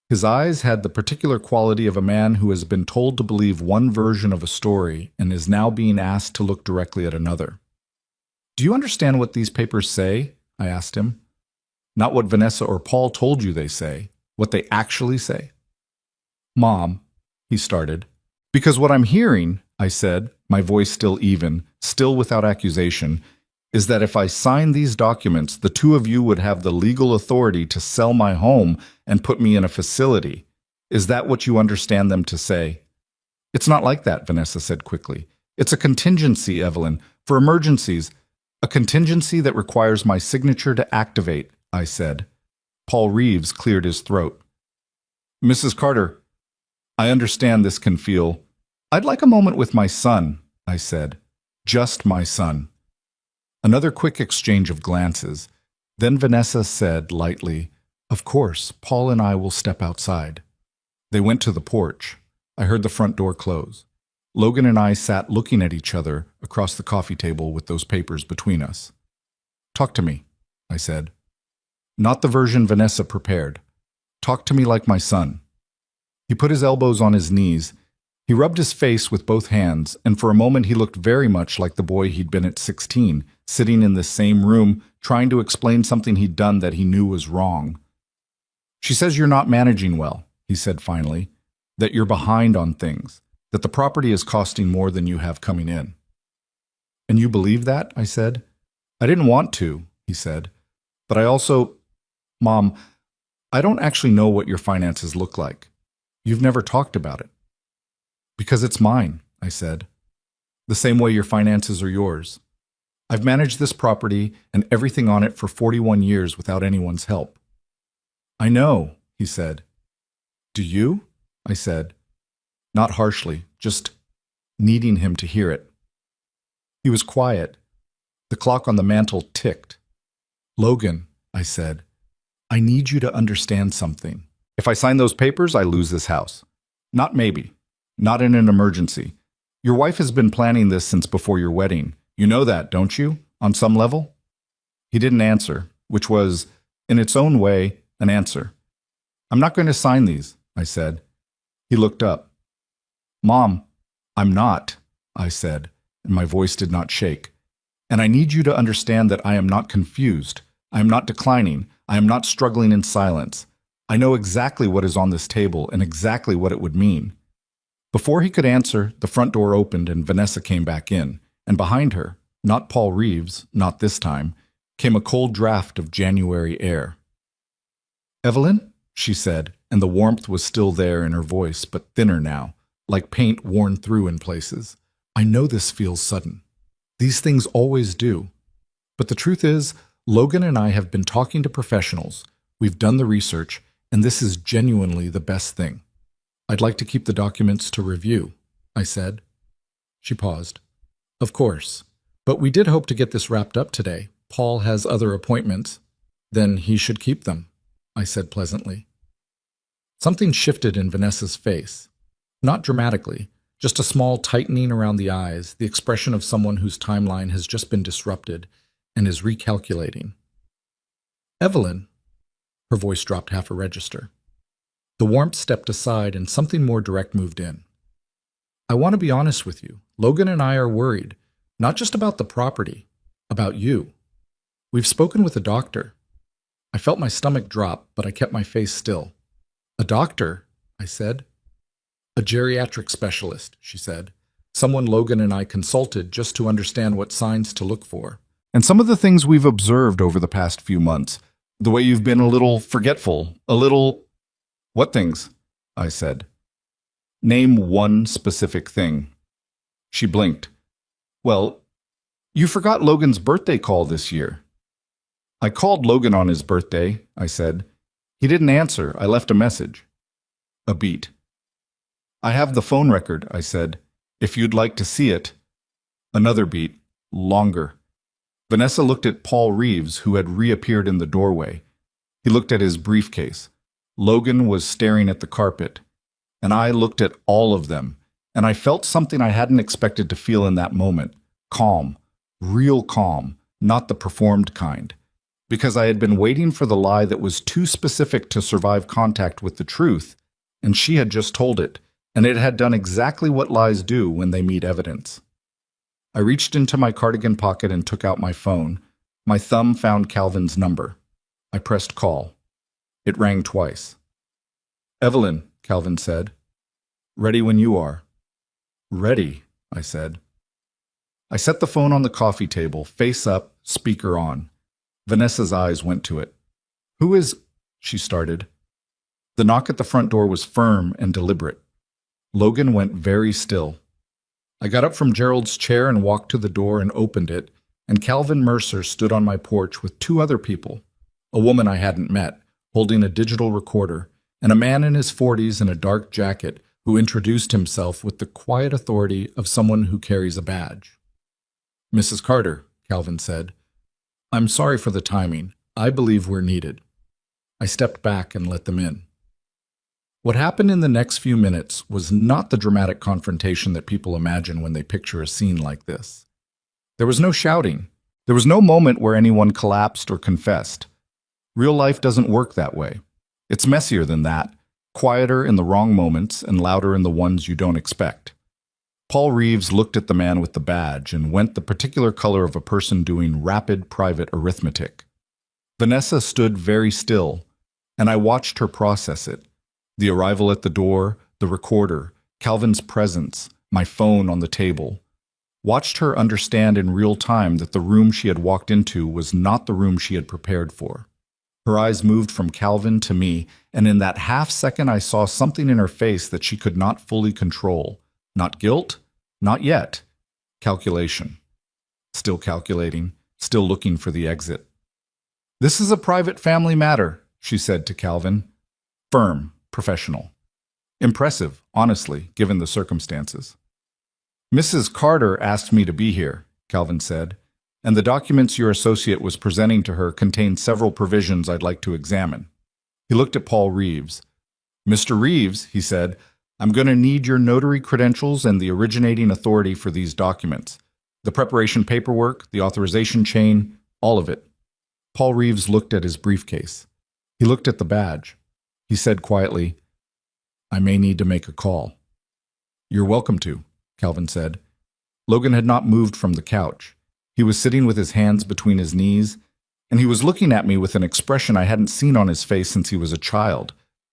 His eyes had the particular quality of a man who has been told to believe one version of a story and is now being asked to look directly at another. Do you understand what these papers say? I asked him. Not what Vanessa or Paul told you they say, what they actually say. Mom, he started. Because what I'm hearing, I said, my voice still even, still without accusation, is that if I sign these documents, the two of you would have the legal authority to sell my home and put me in a facility. Is that what you understand them to say? It's not like that, Vanessa said quickly. It's a contingency, Evelyn, for emergencies. A contingency that requires my signature to activate, I said. Paul Reeves cleared his throat. Mrs. Carter, I understand this can feel. I'd like a moment with my son, I said. Just my son. Another quick exchange of glances. Then Vanessa said lightly, Of course, Paul and I will step outside. They went to the porch. I heard the front door close. Logan and I sat looking at each other across the coffee table with those papers between us. Talk to me, I said. Not the version Vanessa prepared. Talk to me like my son. He put his elbows on his knees. He rubbed his face with both hands, and for a moment he looked very much like the boy he'd been at 16, sitting in the same room, trying to explain something he'd done that he knew was wrong. She says you're not managing well, he said finally, that you're behind on things, that the property is costing more than you have coming in. And you believe that? I said. I didn't want to, he said, but I also, Mom, I don't actually know what your finances look like. You've never talked about it. Because it's mine, I said. The same way your finances are yours. I've managed this property and everything on it for 41 years without anyone's help. I know, he said. Do you? I said. Not harshly, just needing him to hear it. He was quiet. The clock on the mantel ticked. Logan, I said, I need you to understand something. If I sign those papers, I lose this house. Not maybe. Not in an emergency. Your wife has been planning this since before your wedding. You know that, don't you? On some level? He didn't answer, which was, in its own way, an answer. I'm not going to sign these, I said. He looked up. Mom, I'm not, I said, and my voice did not shake. And I need you to understand that I am not confused. I am not declining. I am not struggling in silence. I know exactly what is on this table and exactly what it would mean. Before he could answer, the front door opened and Vanessa came back in, and behind her, not Paul Reeves, not this time, came a cold draft of January air. Evelyn, she said, and the warmth was still there in her voice, but thinner now, like paint worn through in places. I know this feels sudden. These things always do. But the truth is, Logan and I have been talking to professionals. We've done the research, and this is genuinely the best thing. I'd like to keep the documents to review, I said. She paused. Of course. But we did hope to get this wrapped up today. Paul has other appointments. Then he should keep them, I said pleasantly. Something shifted in Vanessa's face. Not dramatically, just a small tightening around the eyes, the expression of someone whose timeline has just been disrupted and is recalculating. Evelyn, her voice dropped half a register. The warmth stepped aside and something more direct moved in. I want to be honest with you. Logan and I are worried, not just about the property, about you. We've spoken with a doctor. I felt my stomach drop, but I kept my face still. A doctor, I said. A geriatric specialist, she said. Someone Logan and I consulted just to understand what signs to look for. And some of the things we've observed over the past few months, the way you've been a little forgetful, a little... What things? I said. Name one specific thing. She blinked. Well, you forgot Logan's birthday call this year. I called Logan on his birthday, I said. He didn't answer. I left a message. A beat. I have the phone record, I said. If you'd like to see it. Another beat. Longer. Vanessa looked at Paul Reeves, who had reappeared in the doorway. He looked at his briefcase. Logan was staring at the carpet. And I looked at all of them, and I felt something I hadn't expected to feel in that moment. Calm. Real calm, not the performed kind. Because I had been waiting for the lie that was too specific to survive contact with the truth, and she had just told it, and it had done exactly what lies do when they meet evidence. I reached into my cardigan pocket and took out my phone. My thumb found Calvin's number. I pressed call. It rang twice. Evelyn, Calvin said. Ready when you are. Ready, I said. I set the phone on the coffee table, face up, speaker on. Vanessa's eyes went to it. Who is... she started. The knock at the front door was firm and deliberate. Logan went very still. I got up from Gerald's chair and walked to the door and opened it, and Calvin Mercer stood on my porch with two other people, a woman I hadn't met, holding a digital recorder, and a man in his 40s in a dark jacket who introduced himself with the quiet authority of someone who carries a badge. Mrs. Carter, Calvin said, I'm sorry for the timing. I believe we're needed. I stepped back and let them in. What happened in the next few minutes was not the dramatic confrontation that people imagine when they picture a scene like this. There was no shouting. There was no moment where anyone collapsed or confessed. Real life doesn't work that way. It's messier than that, quieter in the wrong moments and louder in the ones you don't expect. Paul Reeves looked at the man with the badge and went the particular color of a person doing rapid private arithmetic. Vanessa stood very still, and I watched her process it. The arrival at the door, the recorder, Calvin's presence, my phone on the table. Watched her understand in real time that the room she had walked into was not the room she had prepared for. Her eyes moved from Calvin to me, and in that half second I saw something in her face that she could not fully control. Not guilt, not yet. Calculation. Still calculating, still looking for the exit. This is a private family matter, she said to Calvin. Firm, professional. Impressive, honestly, given the circumstances. Mrs. Carter asked me to be here, Calvin said, and the documents your associate was presenting to her contain several provisions I'd like to examine. He looked at Paul Reeves. Mr. Reeves, he said, I'm going to need your notary credentials and the originating authority for these documents. The preparation paperwork, the authorization chain, all of it. Paul Reeves looked at his briefcase. He looked at the badge. He said quietly, I may need to make a call. You're welcome to, Calvin said. Logan had not moved from the couch. He was sitting with his hands between his knees, and he was looking at me with an expression I hadn't seen on his face since he was a child.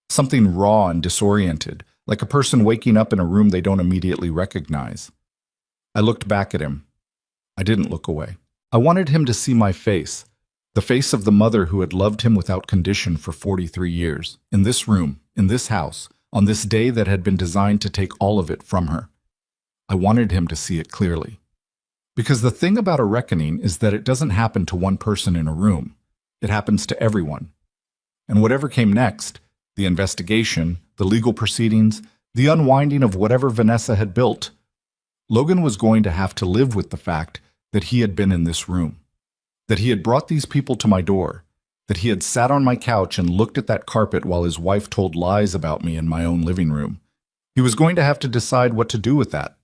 Something raw and disoriented, like a person waking up in a room they don't immediately recognize. I looked back at him. I didn't look away. I wanted him to see my face, the face of the mother who had loved him without condition for 43 years, in this room, in this house, on this day that had been designed to take all of it from her. I wanted him to see it clearly. Because the thing about a reckoning is that it doesn't happen to one person in a room. It happens to everyone. And whatever came next, the investigation, the legal proceedings, the unwinding of whatever Vanessa had built, Logan was going to have to live with the fact that he had been in this room, that he had brought these people to my door, that he had sat on my couch and looked at that carpet while his wife told lies about me in my own living room, He was going to have to decide what to do with that.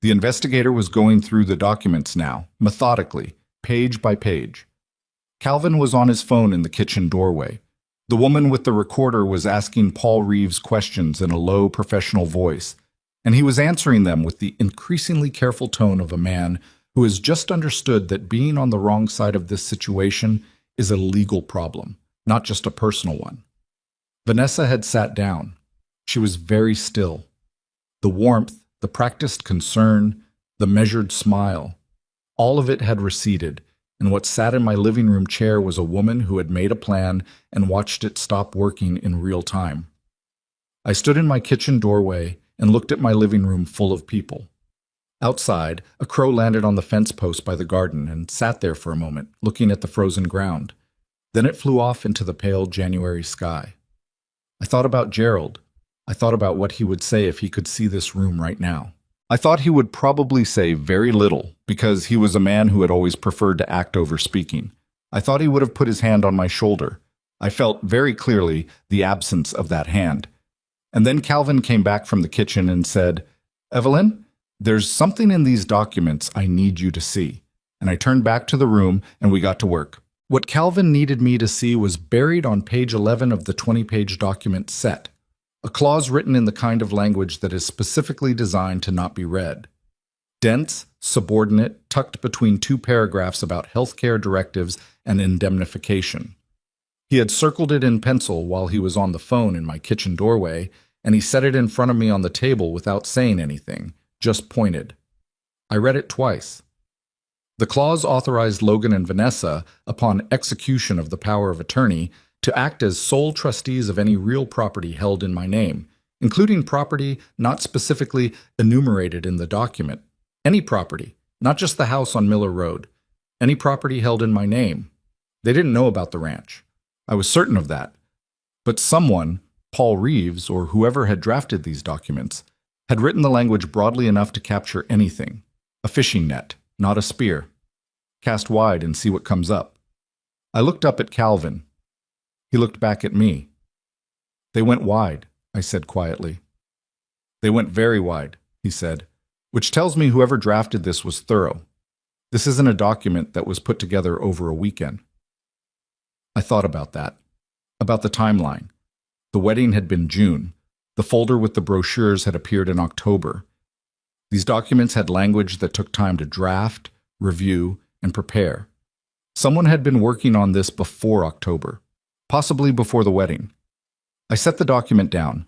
The investigator was going through the documents now, methodically, page by page. Calvin was on his phone in the kitchen doorway. The woman with the recorder was asking Paul Reeves questions in a low, professional voice, and he was answering them with the increasingly careful tone of a man who has just understood that being on the wrong side of this situation is a legal problem, not just a personal one. Vanessa had sat down. She was very still. The warmth, the practiced concern, the measured smile, all of it had receded, and what sat in my living room chair was a woman who had made a plan and watched it stop working in real time. I stood in my kitchen doorway and looked at my living room full of people. Outside, a crow landed on the fence post by the garden and sat there for a moment, looking at the frozen ground. Then it flew off into the pale January sky. I thought about Gerald. I thought about what he would say if he could see this room right now. I thought he would probably say very little, because he was a man who had always preferred to act over speaking. I thought he would have put his hand on my shoulder. I felt very clearly the absence of that hand. And then Calvin came back from the kitchen and said, "Evelyn, there's something in these documents I need you to see." And I turned back to the room and we got to work. What Calvin needed me to see was buried on page 11 of the 20-page document set. A clause written in the kind of language that is specifically designed to not be read. Dense, subordinate, tucked between two paragraphs about healthcare directives and indemnification. He had circled it in pencil while he was on the phone in my kitchen doorway, and he set it in front of me on the table without saying anything, just pointed. I read it twice. The clause authorized Logan and Vanessa, upon execution of the power of attorney, to act as sole trustees of any real property held in my name, including property not specifically enumerated in the document. Any property, not just the house on Miller Road. Any property held in my name. They didn't know about the ranch. I was certain of that. But someone, Paul Reeves or whoever had drafted these documents, had written the language broadly enough to capture anything. A fishing net, not a spear. Cast wide and see what comes up. I looked up at Calvin. He looked back at me. "They went wide," I said quietly. "They went very wide," he said, "which tells me whoever drafted this was thorough. This isn't a document that was put together over a weekend." I thought about that, about the timeline. The wedding had been June. The folder with the brochures had appeared in October. These documents had language that took time to draft, review, and prepare. Someone had been working on this before October. Possibly before the wedding. I set the document down.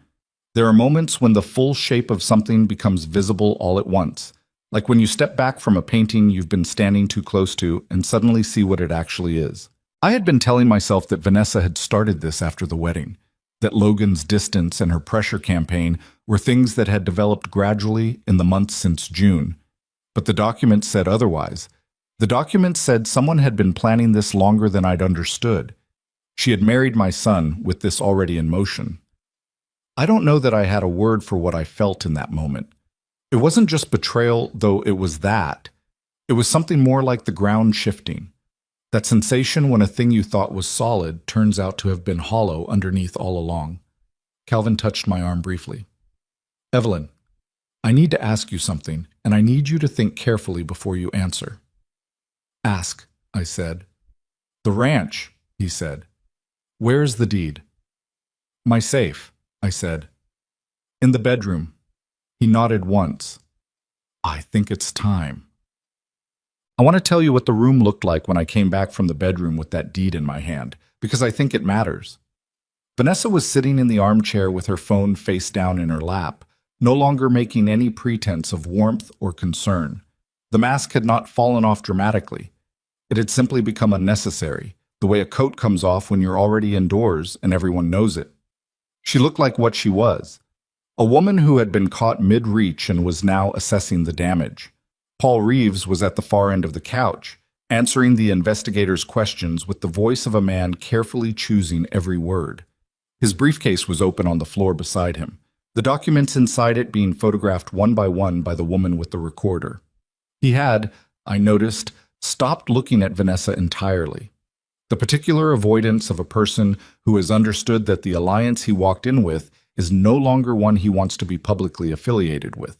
There are moments when the full shape of something becomes visible all at once, like when you step back from a painting you've been standing too close to and suddenly see what it actually is. I had been telling myself that Vanessa had started this after the wedding, that Logan's distance and her pressure campaign were things that had developed gradually in the months since June. But the document said otherwise. The document said someone had been planning this longer than I'd understood. She had married my son with this already in motion. I don't know that I had a word for what I felt in that moment. It wasn't just betrayal, though it was that. It was something more like the ground shifting. That sensation when a thing you thought was solid turns out to have been hollow underneath all along. Calvin touched my arm briefly. "Evelyn, I need to ask you something, and I need you to think carefully before you answer." "Ask," I said. "The ranch," he said. "Where's the deed?" "My safe," I said. "In the bedroom." He nodded once. "I think it's time." I want to tell you what the room looked like when I came back from the bedroom with that deed in my hand, because I think it matters. Vanessa was sitting in the armchair with her phone face down in her lap, no longer making any pretense of warmth or concern. The mask had not fallen off dramatically. It had simply become unnecessary, the way a coat comes off when you're already indoors and everyone knows it. She looked like what she was, a woman who had been caught mid-reach and was now assessing the damage. Paul Reeves was at the far end of the couch, answering the investigator's questions with the voice of a man carefully choosing every word. His briefcase was open on the floor beside him, the documents inside it being photographed one by the woman with the recorder. He had, I noticed, stopped looking at Vanessa entirely. The particular avoidance of a person who has understood that the alliance he walked in with is no longer one he wants to be publicly affiliated with.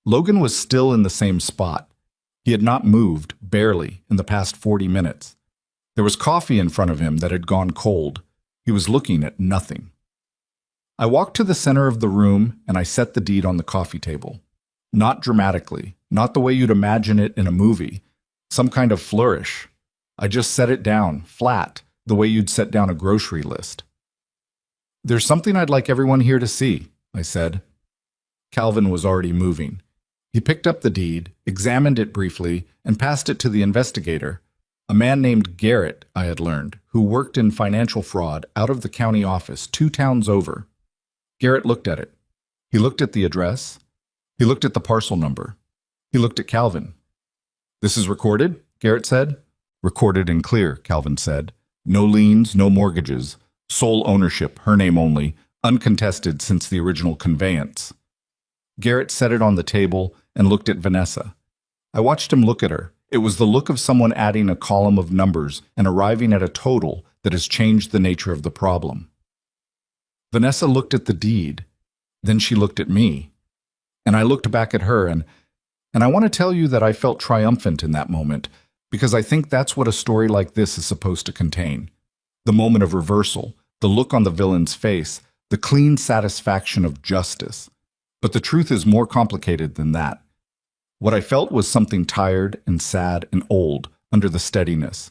Logan was still in the same spot. He had not moved, barely, in the past 40 minutes. There was coffee in front of him that had gone cold. He was looking at nothing. I walked to the center of the room and I set the deed on the coffee table. Not dramatically, not the way you'd imagine it in a movie, some kind of flourish. I just set it down, flat, the way you'd set down a grocery list. "There's something I'd like everyone here to see," I said. Calvin was already moving. He picked up the deed, examined it briefly, and passed it to the investigator, a man named Garrett, I had learned, who worked in financial fraud out of the county office 2 towns over. Garrett looked at it. He looked at the address. He looked at the parcel number. He looked at Calvin. "This is recorded?" Garrett said. "Recorded and clear," Calvin said. "No liens, no mortgages. Sole ownership, her name only, uncontested since the original conveyance." Garrett set it on the table and looked at Vanessa. I watched him look at her. It was the look of someone adding a column of numbers and arriving at a total that has changed the nature of the problem. Vanessa looked at the deed. Then she looked at me. And I looked back at her, and I want to tell you that I felt triumphant in that moment, because I think that's what a story like this is supposed to contain. The moment of reversal, the look on the villain's face, the clean satisfaction of justice. But the truth is more complicated than that. What I felt was something tired and sad and old under the steadiness,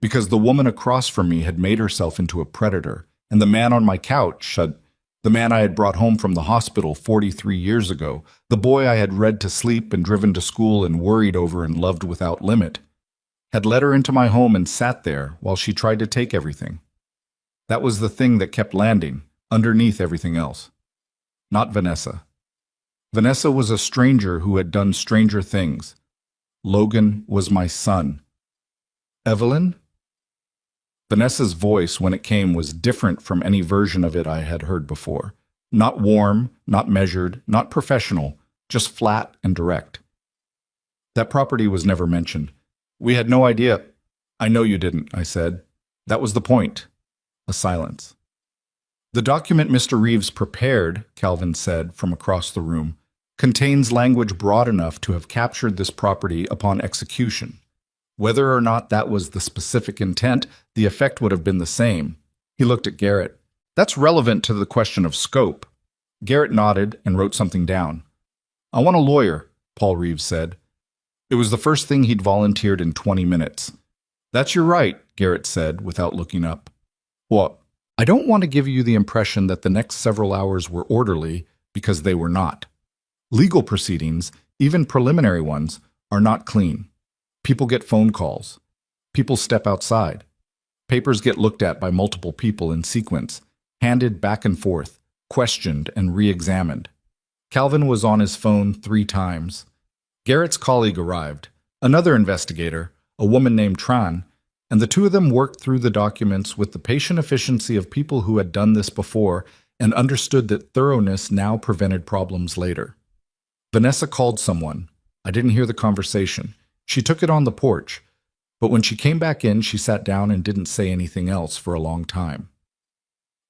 because the woman across from me had made herself into a predator, and the man on my couch, the man I had brought home from the hospital 43 years ago, the boy I had read to sleep and driven to school and worried over and loved without limit, had let her into my home and sat there while she tried to take everything. That was the thing that kept landing, underneath everything else. Not Vanessa. Vanessa was a stranger who had done stranger things. Logan was my son. "Evelyn?" Vanessa's voice, when it came, was different from any version of it I had heard before. Not warm, not measured, not professional, just flat and direct. "That property was never mentioned. We had no idea." "I know you didn't," I said. "That was the point." A silence. "The document Mr. Reeves prepared," Calvin said from across the room, "contains language broad enough to have captured this property upon execution. Whether or not that was the specific intent, the effect would have been the same." He looked at Garrett. "That's relevant to the question of scope." Garrett nodded and wrote something down. "I want a lawyer," Paul Reeves said. It was the first thing he'd volunteered in 20 minutes. "That's your right," Garrett said without looking up. "What?" "I don't want to give you the impression that the next several hours were orderly, because they were not. Legal proceedings, even preliminary ones, are not clean. People get phone calls. People step outside. Papers get looked at by multiple people in sequence, handed back and forth, questioned and re-examined. Calvin was on his phone 3 times. Garrett's colleague arrived, another investigator, a woman named Tran, and the 2 of them worked through the documents with the patient efficiency of people who had done this before and understood that thoroughness now prevented problems later. Vanessa called someone. I didn't hear the conversation. She took it on the porch, but when she came back in, she sat down and didn't say anything else for a long time.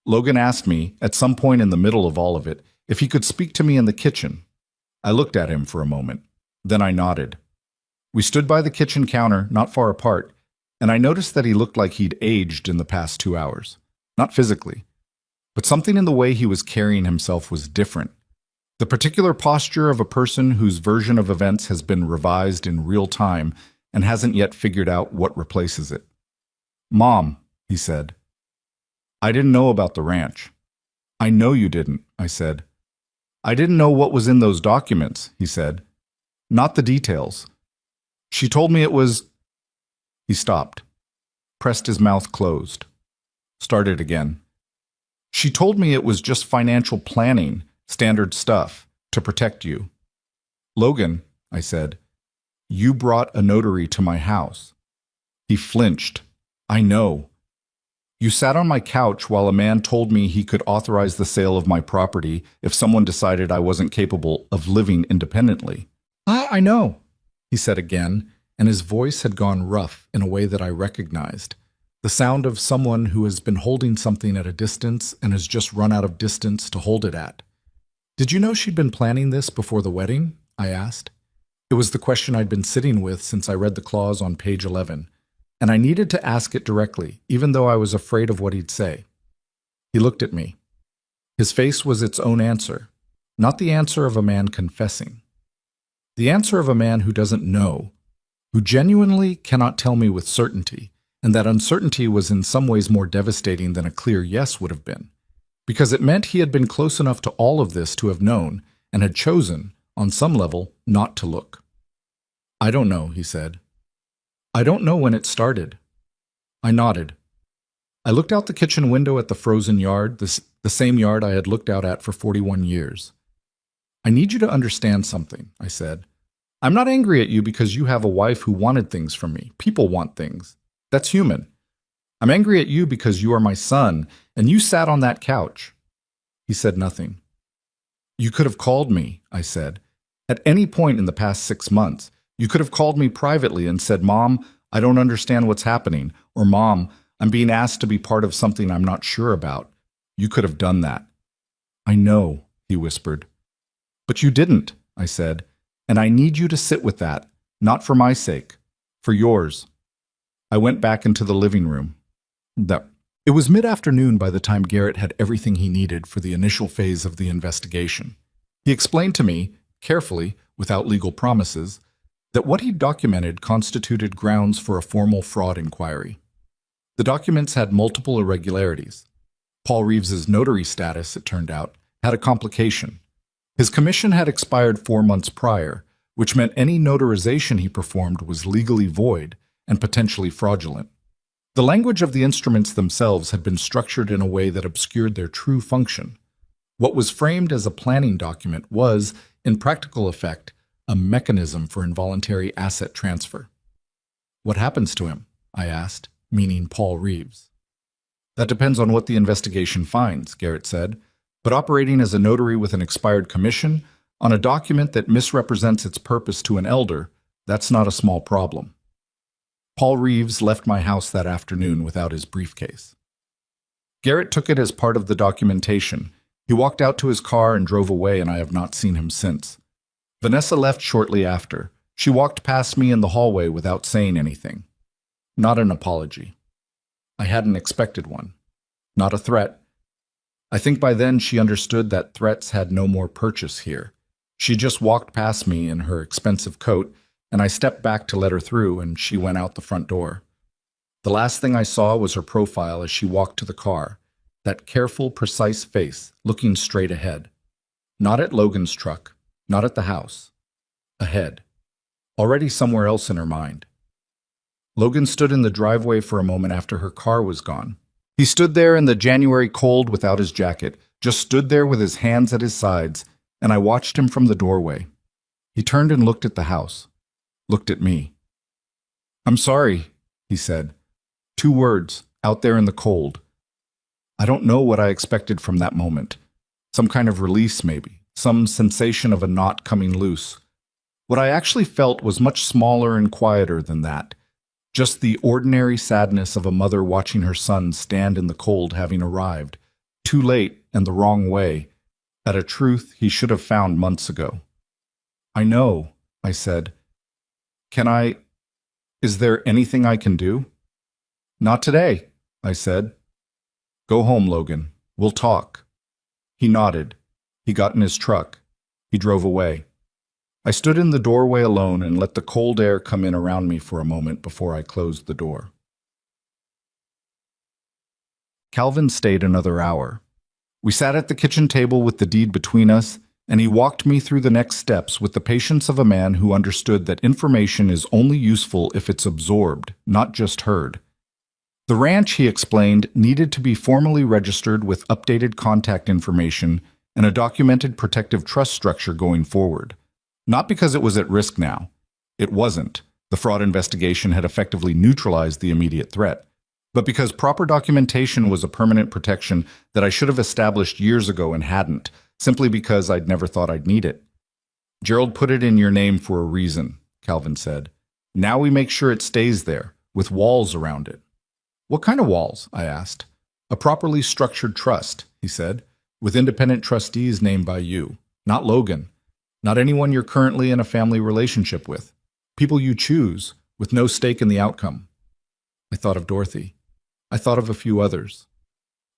Logan asked me, at some point in the middle of all of it, if he could speak to me in the kitchen. I looked at him for a moment. Then I nodded. We stood by the kitchen counter, not far apart, and I noticed that he looked like he'd aged in the past 2 hours. Not physically, but something in the way he was carrying himself was different. The particular posture of a person whose version of events has been revised in real time and hasn't yet figured out what replaces it. "Mom," he said. "I didn't know about the ranch." "I know you didn't," I said. "I didn't know what was in those documents," he said. "Not the details. She told me it was—" He stopped, pressed his mouth closed, started again. "She told me it was just financial planning, standard stuff, to protect you." "Logan," I said, "you brought a notary to my house." He flinched. "I know. You sat on my couch while a man told me he could authorize the sale of my property if someone decided I wasn't capable of living independently." I know," he said again, and his voice had gone rough in a way that I recognized. The sound of someone who has been holding something at a distance and has just run out of distance to hold it at. Did you know she'd been planning this before the wedding? I asked. It was the question I'd been sitting with since I read the clause on page 11, and I needed to ask it directly, even though I was afraid of what he'd say. He looked at me. His face was its own answer, not the answer of a man confessing. The answer of a man who doesn't know, who genuinely cannot tell me with certainty, and that uncertainty was in some ways more devastating than a clear yes would have been, because it meant he had been close enough to all of this to have known, and had chosen, on some level, not to look. I don't know, he said. I don't know when it started. I nodded. I looked out the kitchen window at the frozen yard, the same yard I had looked out at for 41 years. I need you to understand something, I said. I'm not angry at you because you have a wife who wanted things from me. People want things. That's human. I'm angry at you because you are my son, and you sat on that couch. He said nothing. You could have called me, I said. At any point in the past 6 months, you could have called me privately and said, Mom, I don't understand what's happening, or Mom, I'm being asked to be part of something I'm not sure about. You could have done that. I know, he whispered. But you didn't, I said, and I need you to sit with that, not for my sake, for yours. I went back into the living room. It was mid-afternoon by the time Garrett had everything he needed for the initial phase of the investigation. He explained to me, carefully, without legal promises, that what he'd documented constituted grounds for a formal fraud inquiry. The documents had multiple irregularities. Paul Reeves's notary status, it turned out, had a complication. His commission had expired 4 months prior, which meant any notarization he performed was legally void and potentially fraudulent. The language of the instruments themselves had been structured in a way that obscured their true function. What was framed as a planning document was, in practical effect, a mechanism for involuntary asset transfer. What happens to him? I asked, meaning Paul Reeves. That depends on what the investigation finds, Garrett said, but operating as a notary with an expired commission on a document that misrepresents its purpose to an elder, that's not a small problem. Paul Reeves left my house that afternoon without his briefcase. Garrett took it as part of the documentation. He walked out to his car and drove away, and I have not seen him since. Vanessa left shortly after. She walked past me in the hallway without saying anything. Not an apology. I hadn't expected one. Not a threat. I think by then she understood that threats had no more purchase here. She just walked past me in her expensive coat, and I stepped back to let her through, and she went out the front door. The last thing I saw was her profile as she walked to the car, that careful, precise face, looking straight ahead. Not at Logan's truck, not at the house. Ahead. Already somewhere else in her mind. Logan stood in the driveway for a moment after her car was gone. He stood there in the January cold without his jacket, just stood there with his hands at his sides, and I watched him from the doorway. He turned and looked at the house. Looked at me. I'm sorry, he said. 2 words, out there in the cold. I don't know what I expected from that moment. Some kind of release, maybe. Some sensation of a knot coming loose. What I actually felt was much smaller and quieter than that. Just the ordinary sadness of a mother watching her son stand in the cold having arrived, too late and the wrong way, at a truth he should have found months ago. I know, I said. Is there anything I can do? Not today, I said. Go home, Logan. We'll talk. He nodded. He got in his truck. He drove away. I stood in the doorway alone and let the cold air come in around me for a moment before I closed the door. Calvin stayed another hour. We sat at the kitchen table with the deed between us, and he walked me through the next steps with the patience of a man who understood that information is only useful if it's absorbed, not just heard. The ranch, he explained, needed to be formally registered with updated contact information and a documented protective trust structure going forward. Not because it was at risk now. It wasn't. The fraud investigation had effectively neutralized the immediate threat. But because proper documentation was a permanent protection that I should have established years ago and hadn't, simply because I'd never thought I'd need it. Gerald put it in your name for a reason, Calvin said. Now we make sure it stays there, with walls around it. What kind of walls? I asked. A properly structured trust, he said, with independent trustees named by you. Not Logan. Not anyone you're currently in a family relationship with. People you choose, with no stake in the outcome. I thought of Dorothy. I thought of a few others.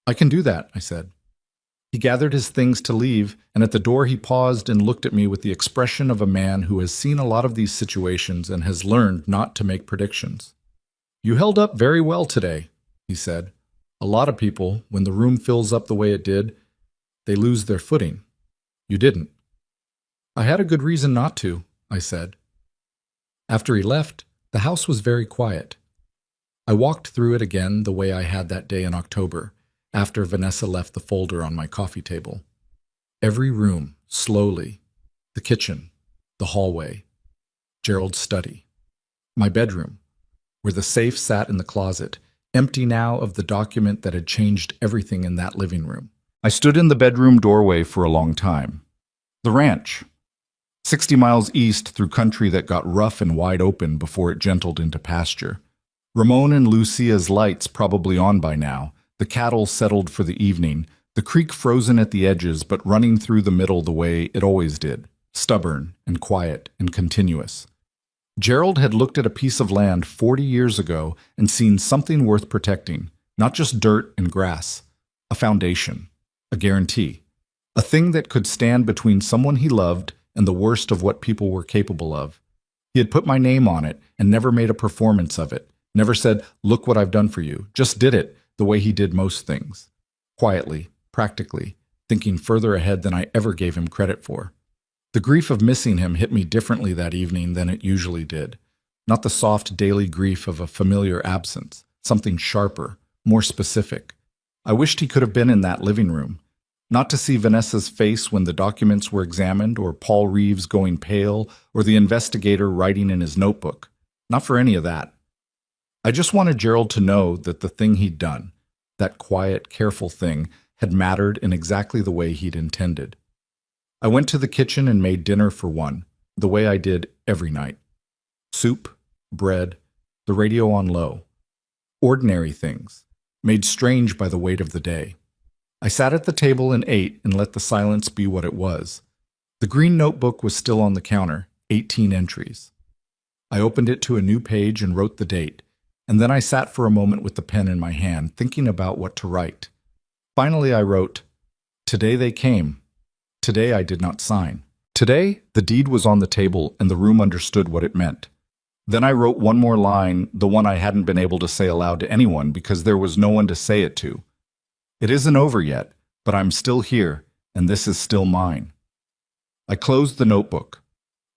I can do that, I said. He gathered his things to leave, and at the door he paused and looked at me with the expression of a man who has seen a lot of these situations and has learned not to make predictions. You held up very well today, he said. A lot of people, when the room fills up the way it did, they lose their footing. You didn't. I had a good reason not to, I said. After he left, the house was very quiet. I walked through it again the way I had that day in October, after Vanessa left the folder on my coffee table. Every room, slowly. The kitchen, the hallway, Gerald's study, my bedroom, where the safe sat in the closet, empty now of the document that had changed everything in that living room. I stood in the bedroom doorway for a long time. The ranch, 60 miles east through country that got rough and wide open before it gentled into pasture. Ramon and Lucia's lights probably on by now, the cattle settled for the evening, the creek frozen at the edges but running through the middle the way it always did, stubborn and quiet and continuous. Gerald had looked at a piece of land 40 years ago and seen something worth protecting, not just dirt and grass, a foundation, a guarantee, a thing that could stand between someone he loved and the worst of what people were capable of. He had put my name on it and never made a performance of it, never said, "Look what I've done for you," just did it the way he did most things, quietly, practically, thinking further ahead than I ever gave him credit for. The grief of missing him hit me differently that evening than it usually did. Not the soft daily grief of a familiar absence, something sharper, more specific. I wished he could have been in that living room. Not to see Vanessa's face when the documents were examined, or Paul Reeves going pale, or the investigator writing in his notebook. Not for any of that. I just wanted Gerald to know that the thing he'd done, that quiet, careful thing, had mattered in exactly the way he'd intended. I went to the kitchen and made dinner for one, the way I did every night. Soup, bread, the radio on low. Ordinary things, made strange by the weight of the day. I sat at the table and ate and let the silence be what it was. The green notebook was still on the counter, 18 entries. I opened it to a new page and wrote the date, and then I sat for a moment with the pen in my hand, thinking about what to write. Finally I wrote, "Today they came. Today I did not sign." Today, the deed was on the table and the room understood what it meant. Then I wrote one more line, the one I hadn't been able to say aloud to anyone because there was no one to say it to. It isn't over yet, but I'm still here, and this is still mine. I closed the notebook.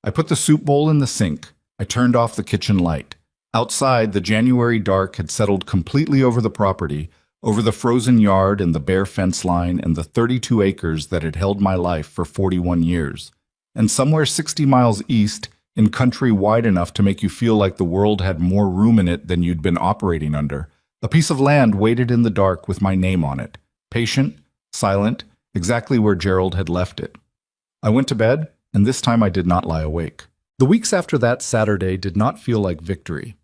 I put the soup bowl in the sink. I turned off the kitchen light. Outside, the January dark had settled completely over the property, over the frozen yard and the bare fence line and the 32 acres that had held my life for 41 years. And somewhere 60 miles east, in country wide enough to make you feel like the world had more room in it than you'd been operating under, a piece of land waited in the dark with my name on it, patient, silent, exactly where Gerald had left it. I went to bed, and this time I did not lie awake. The weeks after that Saturday did not feel like victory.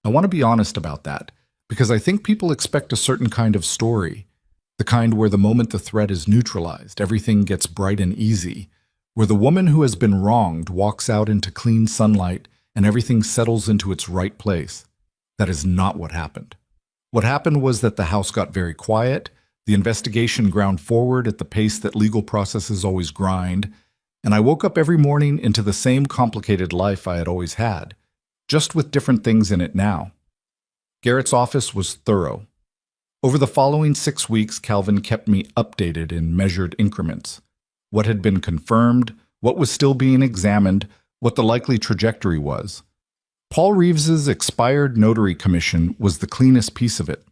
I want to be honest about that, because I think people expect a certain kind of story, the kind where the moment the threat is neutralized, everything gets bright and easy, where the woman who has been wronged walks out into clean sunlight and everything settles into its right place. That is not what happened. What happened was that the house got very quiet, the investigation ground forward at the pace that legal processes always grind, and I woke up every morning into the same complicated life I had always had, just with different things in it now. Garrett's office was thorough. Over the following 6 weeks, Calvin kept me updated in measured increments. What had been confirmed, what was still being examined, what the likely trajectory was. Paul Reeves's expired notary commission was the cleanest piece of it.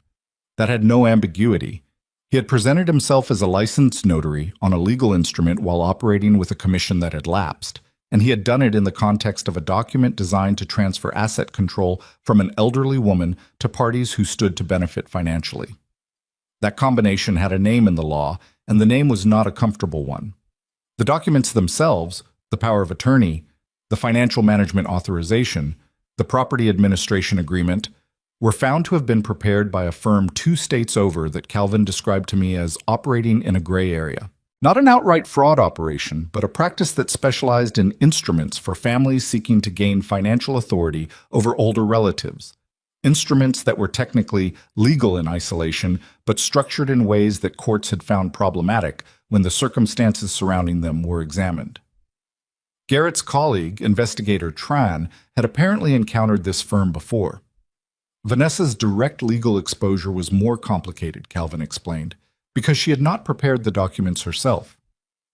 That had no ambiguity. He had presented himself as a licensed notary on a legal instrument while operating with a commission that had lapsed, and he had done it in the context of a document designed to transfer asset control from an elderly woman to parties who stood to benefit financially. That combination had a name in the law, and the name was not a comfortable one. The documents themselves, the power of attorney, the financial management authorization, the property administration agreement, were found to have been prepared by a firm 2 states over that Calvin described to me as operating in a gray area. Not an outright fraud operation, but a practice that specialized in instruments for families seeking to gain financial authority over older relatives. Instruments that were technically legal in isolation, but structured in ways that courts had found problematic when the circumstances surrounding them were examined. Garrett's colleague, investigator Tran, had apparently encountered this firm before. Vanessa's direct legal exposure was more complicated, Calvin explained, because she had not prepared the documents herself.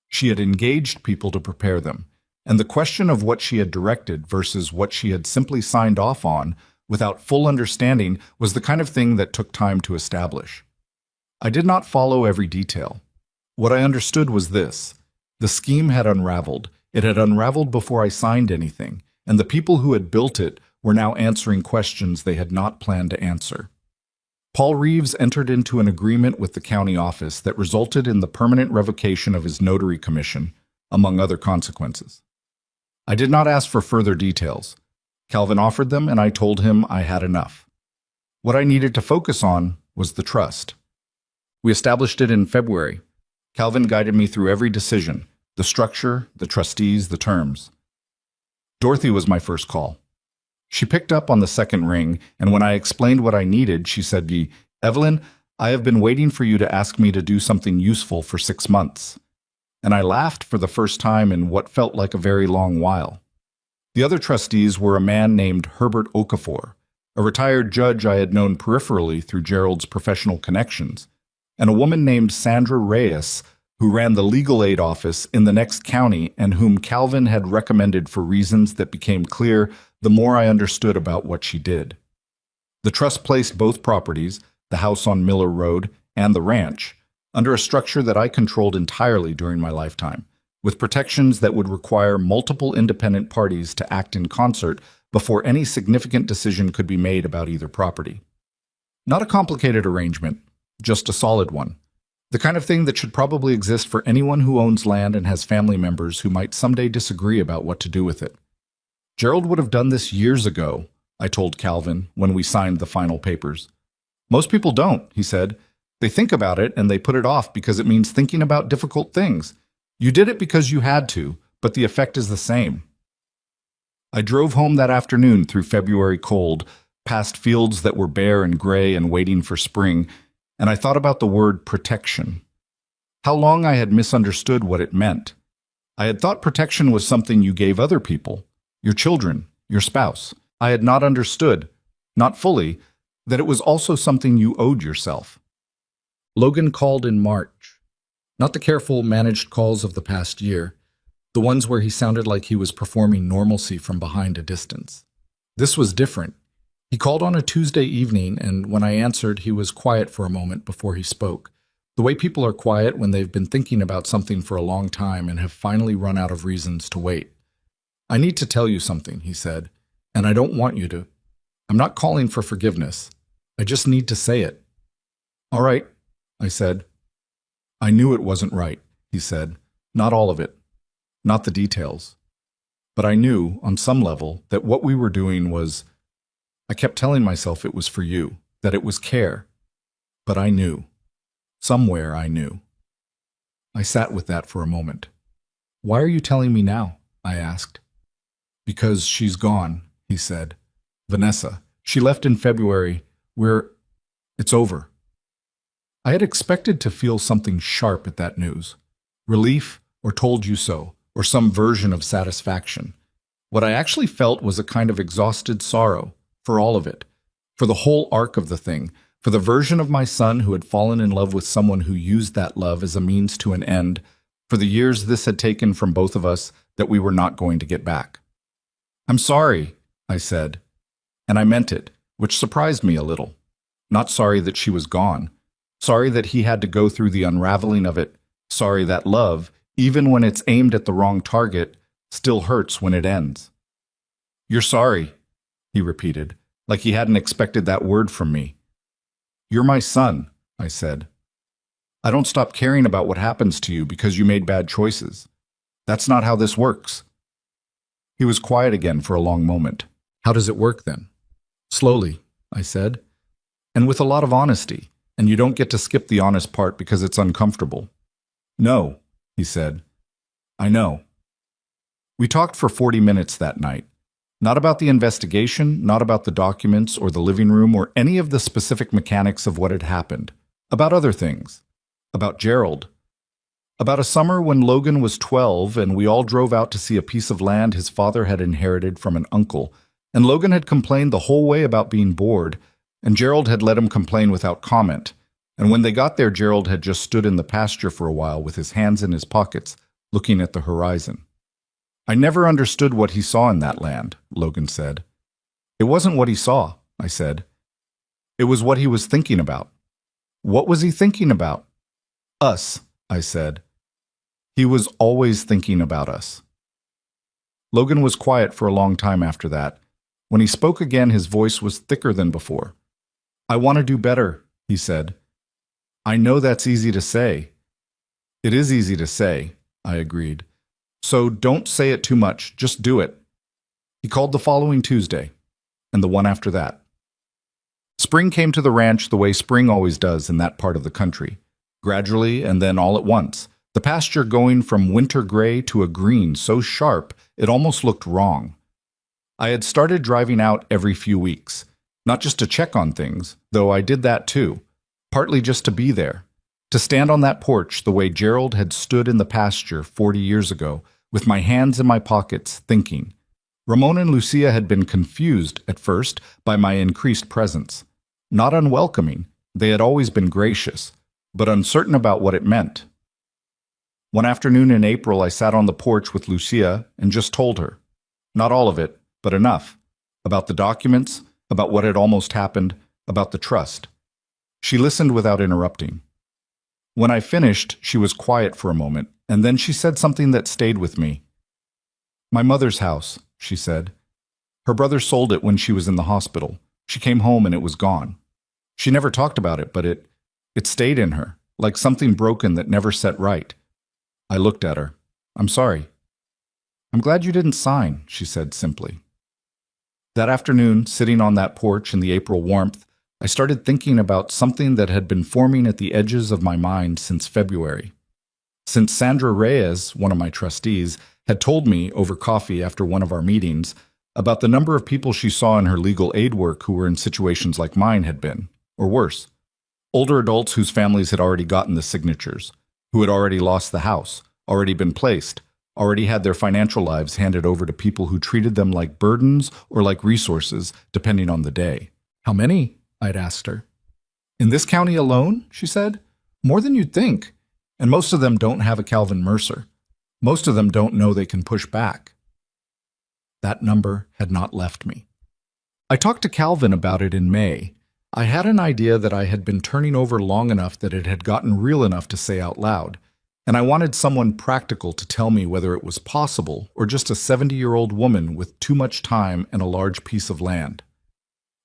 She had engaged people to prepare them, and the question of what she had directed versus what she had simply signed off on without full understanding was the kind of thing that took time to establish. I did not follow every detail. What I understood was this: the scheme had unraveled. It had unraveled before I signed anything, and the people who had built it were now answering questions they had not planned to answer. Paul Reeves entered into an agreement with the county office that resulted in the permanent revocation of his notary commission, among other consequences. I did not ask for further details. Calvin offered them, and I told him I had enough. What I needed to focus on was the trust. We established it in February. Calvin guided me through every decision: the structure, the trustees, the terms. Dorothy was my first call. She picked up on the second ring, and when I explained what I needed, she said, "Evelyn, I have been waiting for you to ask me to do something useful for 6 months." And I laughed for the first time in what felt like a very long while. The other trustees were a man named Herbert Okafor, a retired judge I had known peripherally through Gerald's professional connections, and a woman named Sandra Reyes, who ran the legal aid office in the next county and whom Calvin had recommended for reasons that became clear the more I understood about what she did. The trust placed both properties, the house on Miller Road and the ranch, under a structure that I controlled entirely during my lifetime, with protections that would require multiple independent parties to act in concert before any significant decision could be made about either property. Not a complicated arrangement, just a solid one. The kind of thing that should probably exist for anyone who owns land and has family members who might someday disagree about what to do with it. Gerald would have done this years ago, I told Calvin when we signed the final papers. Most people don't, he said. They think about it and they put it off because it means thinking about difficult things. You did it because you had to, but the effect is the same. I drove home that afternoon through February cold, past fields that were bare and gray and waiting for spring, and I thought about the word protection. How long I had misunderstood what it meant. I had thought protection was something you gave other people, your children, your spouse. I had not understood, not fully, that it was also something you owed yourself. Logan called in March. Not the careful, managed calls of the past year, the ones where he sounded like he was performing normalcy from behind a distance. This was different. He called on a Tuesday evening, and when I answered, he was quiet for a moment before he spoke, the way people are quiet when they've been thinking about something for a long time and have finally run out of reasons to wait. "I need to tell you something," he said, "and I don't want you to. I'm not calling for forgiveness. I just need to say it." "All right," I said. "I knew it wasn't right," he said. "Not all of it. Not the details. But I knew, on some level, that what we were doing was... I kept telling myself it was for you, that it was care. But I knew. Somewhere I knew." I sat with that for a moment. "Why are you telling me now?" I asked. "Because she's gone," he said. "Vanessa. She left in February. It's over." I had expected to feel something sharp at that news. Relief, or told you so, or some version of satisfaction. What I actually felt was a kind of exhausted sorrow, for all of it, for the whole arc of the thing, for the version of my son who had fallen in love with someone who used that love as a means to an end, for the years this had taken from both of us that we were not going to get back. "I'm sorry," I said, and I meant it, which surprised me a little. Not sorry that she was gone, sorry that he had to go through the unraveling of it, sorry that love, even when it's aimed at the wrong target, still hurts when it ends. "You're sorry," he repeated, like he hadn't expected that word from me. "You're my son," I said. "I don't stop caring about what happens to you because you made bad choices. That's not how this works." He was quiet again for a long moment. "How does it work then?" "Slowly, I said, and with a lot of honesty, and you don't get to skip the honest part because it's uncomfortable. No, he said. I know. We talked for 40 minutes that night. Not about the investigation, not about the documents or the living room or any of the specific mechanics of what had happened. About other things. About Gerald. About a summer when Logan was 12 and we all drove out to see a piece of land his father had inherited from an uncle, and Logan had complained the whole way about being bored, and Gerald had let him complain without comment. And when they got there, Gerald had just stood in the pasture for a while with his hands in his pockets, looking at the horizon. I never understood what he saw in that land, Logan said. It wasn't what he saw, I said. It was what he was thinking about. What was he thinking about? Us, I said. He was always thinking about us. Logan was quiet for a long time after that. When he spoke again, his voice was thicker than before. I want to do better, he said. I know that's easy to say. It is easy to say, I agreed. So don't say it too much, just do it. He called the following Tuesday, and the one after that. Spring came to the ranch the way spring always does in that part of the country, gradually and then all at once, the pasture going from winter gray to a green so sharp it almost looked wrong. I had started driving out every few weeks, not just to check on things, though I did that too, partly just to be there, to stand on that porch the way Gerald had stood in the pasture 40 years ago, with my hands in my pockets, thinking. Ramon and Lucia had been confused, at first, by my increased presence. Not unwelcoming, they had always been gracious, but uncertain about what it meant. One afternoon in April, I sat on the porch with Lucia and just told her. Not all of it, but enough. About the documents, about what had almost happened, about the trust. She listened without interrupting. When I finished, she was quiet for a moment, and then she said something that stayed with me. My mother's house, she said. Her brother sold it when she was in the hospital. She came home and it was gone. She never talked about it, but it stayed in her, like something broken that never set right. I looked at her. I'm sorry. I'm glad you didn't sign, she said simply. That afternoon, sitting on that porch in the April warmth, I started thinking about something that had been forming at the edges of my mind since February. Since Sandra Reyes, one of my trustees, had told me over coffee after one of our meetings about the number of people she saw in her legal aid work who were in situations like mine had been, or worse. Older adults whose families had already gotten the signatures, who had already lost the house, already been placed, already had their financial lives handed over to people who treated them like burdens or like resources, depending on the day. How many? I'd asked her. In this county alone, she said. More than you'd think. And most of them don't have a Calvin Mercer. Most of them don't know they can push back. That number had not left me. I talked to Calvin about it in May. I had an idea that I had been turning over long enough that it had gotten real enough to say out loud, and I wanted someone practical to tell me whether it was possible or just a 70-year-old woman with too much time and a large piece of land.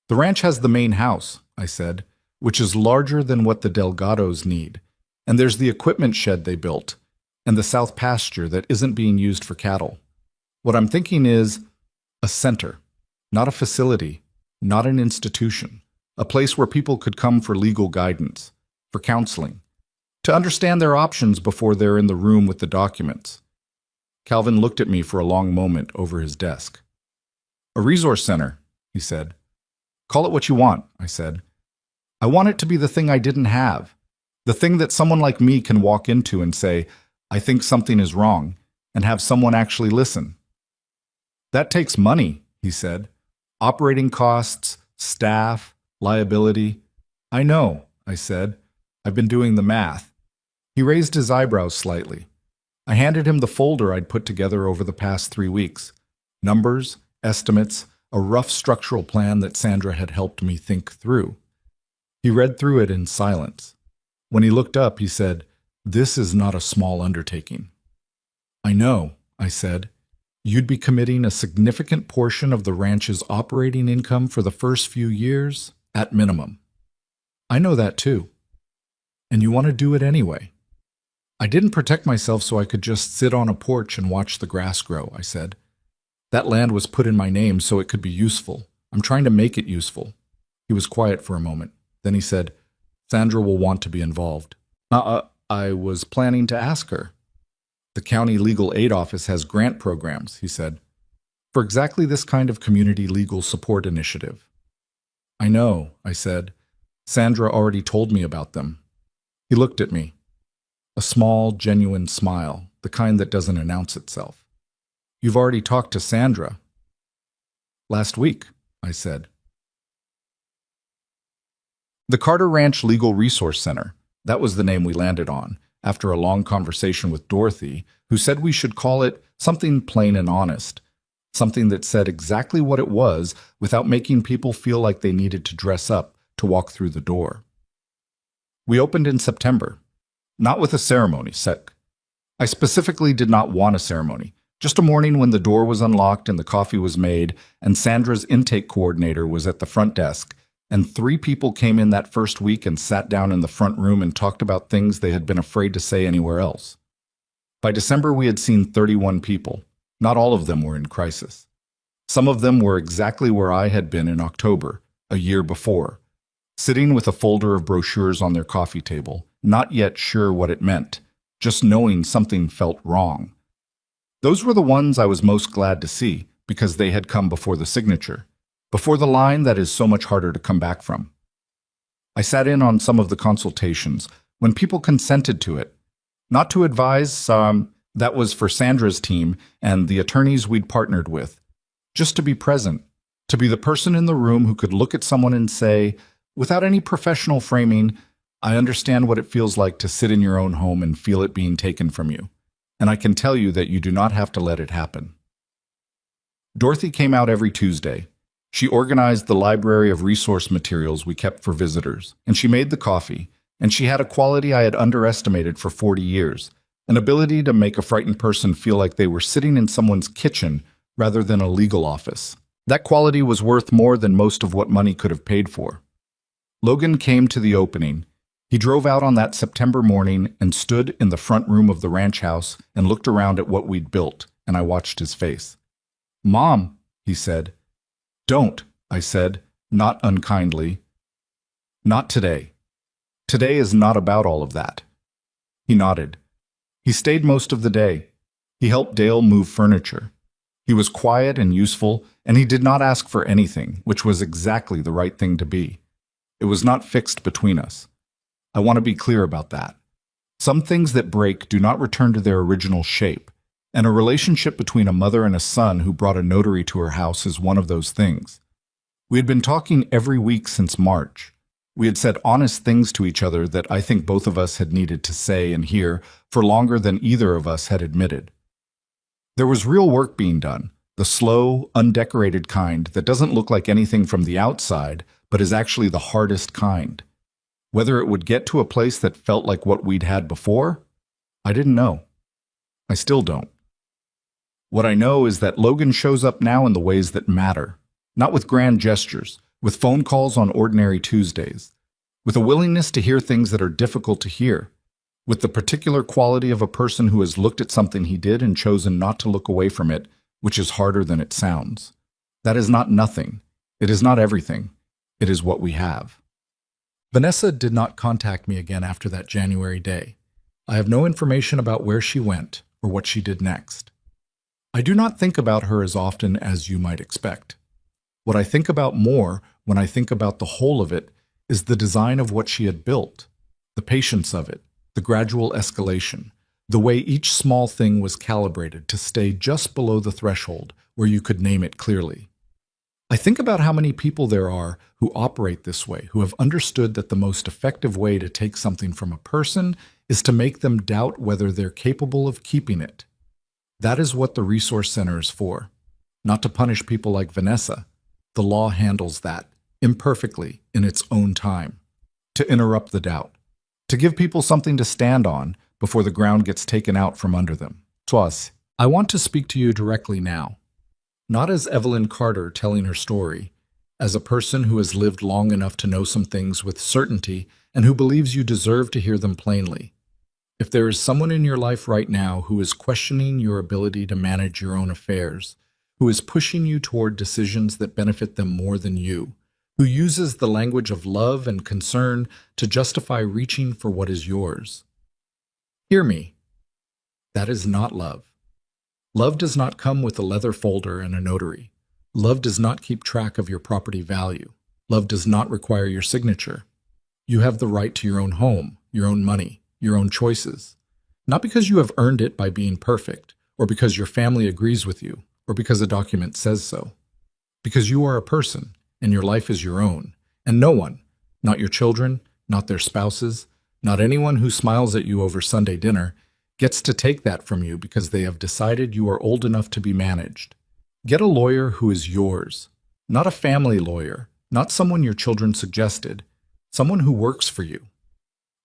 The ranch has the main house, I said, which is larger than what the Delgados need, and there's the equipment shed they built, and the south pasture that isn't being used for cattle. What I'm thinking is a center, not a facility, not an institution, a place where people could come for legal guidance, for counseling, to understand their options before they're in the room with the documents. Calvin looked at me for a long moment over his desk. A resource center, he said. Call it what you want, I said. I want it to be the thing I didn't have, the thing that someone like me can walk into and say, I think something is wrong, and have someone actually listen. That takes money, he said. Operating costs, staff, liability. I know, I said. I've been doing the math. He raised his eyebrows slightly. I handed him the folder I'd put together over the past 3 weeks. Numbers, estimates, a rough structural plan that Sandra had helped me think through. He read through it in silence. When he looked up, he said, This is not a small undertaking. I know, I said. You'd be committing a significant portion of the ranch's operating income for the first few years, at minimum. I know that too. And you want to do it anyway. I didn't protect myself so I could just sit on a porch and watch the grass grow, I said. That land was put in my name so it could be useful. I'm trying to make it useful. He was quiet for a moment. Then he said, Sandra will want to be involved. I was planning to ask her. The county legal aid office has grant programs, he said, for exactly this kind of community legal support initiative. I know, I said. Sandra already told me about them. He looked at me. A small, genuine smile, the kind that doesn't announce itself. You've already talked to Sandra. Last week, I said. The Carter Ranch Legal Resource Center, that was the name we landed on, after a long conversation with Dorothy, who said we should call it something plain and honest, something that said exactly what it was without making people feel like they needed to dress up to walk through the door. We opened in September, not with a ceremony, I specifically did not want a ceremony, just a morning when the door was unlocked and the coffee was made and Sandra's intake coordinator was at the front desk, and 3 people came in that first week and sat down in the front room and talked about things they had been afraid to say anywhere else. By December, we had seen 31 people. Not all of them were in crisis. Some of them were exactly where I had been in October, a year before, sitting with a folder of brochures on their coffee table, not yet sure what it meant, just knowing something felt wrong. Those were the ones I was most glad to see, because they had come before the signature, before the line that is so much harder to come back from. I sat in on some of the consultations when people consented to it, not to advise, that was for Sandra's team and the attorneys we'd partnered with, just to be present, to be the person in the room who could look at someone and say, without any professional framing, I understand what it feels like to sit in your own home and feel it being taken from you, and I can tell you that you do not have to let it happen. Dorothy came out every Tuesday. She organized the library of resource materials we kept for visitors, and she made the coffee, and she had a quality I had underestimated for 40 years, an ability to make a frightened person feel like they were sitting in someone's kitchen rather than a legal office. That quality was worth more than most of what money could have paid for. Logan came to the opening. He drove out on that September morning and stood in the front room of the ranch house and looked around at what we'd built, and I watched his face. Mom, he said. Don't, I said, not unkindly. Not today. Today is not about all of that. He nodded. He stayed most of the day. He helped Dale move furniture. He was quiet and useful, and he did not ask for anything, which was exactly the right thing to be. It was not fixed between us. I want to be clear about that. Some things that break do not return to their original shape, and a relationship between a mother and a son who brought a notary to her house is one of those things. We had been talking every week since March. We had said honest things to each other that I think both of us had needed to say and hear for longer than either of us had admitted. There was real work being done, the slow, undecorated kind that doesn't look like anything from the outside, but is actually the hardest kind. Whether it would get to a place that felt like what we'd had before, I didn't know. I still don't. What I know is that Logan shows up now in the ways that matter, not with grand gestures, with phone calls on ordinary Tuesdays, with a willingness to hear things that are difficult to hear, with the particular quality of a person who has looked at something he did and chosen not to look away from it, which is harder than it sounds. That is not nothing. It is not everything. It is what we have. Vanessa did not contact me again after that January day. I have no information about where she went or what she did next. I do not think about her as often as you might expect. What I think about more when I think about the whole of it is the design of what she had built, the patience of it, the gradual escalation, the way each small thing was calibrated to stay just below the threshold where you could name it clearly. I think about how many people there are who operate this way, who have understood that the most effective way to take something from a person is to make them doubt whether they're capable of keeping it. That is what the Resource Center is for, not to punish people like Vanessa. The law handles that, imperfectly, in its own time, to interrupt the doubt, to give people something to stand on before the ground gets taken out from under them. Twas, I want to speak to you directly now, not as Evelyn Carter telling her story, as a person who has lived long enough to know some things with certainty and who believes you deserve to hear them plainly. If there is someone in your life right now who is questioning your ability to manage your own affairs, who is pushing you toward decisions that benefit them more than you, who uses the language of love and concern to justify reaching for what is yours. Hear me. That is not love. Love does not come with a leather folder and a notary. Love does not keep track of your property value. Love does not require your signature. You have the right to your own home, your own money, your own choices. Not because you have earned it by being perfect, or because your family agrees with you, or because a document says so. Because you are a person, and your life is your own, and no one, not your children, not their spouses, not anyone who smiles at you over Sunday dinner, gets to take that from you because they have decided you are old enough to be managed. Get a lawyer who is yours, not a family lawyer, not someone your children suggested, someone who works for you.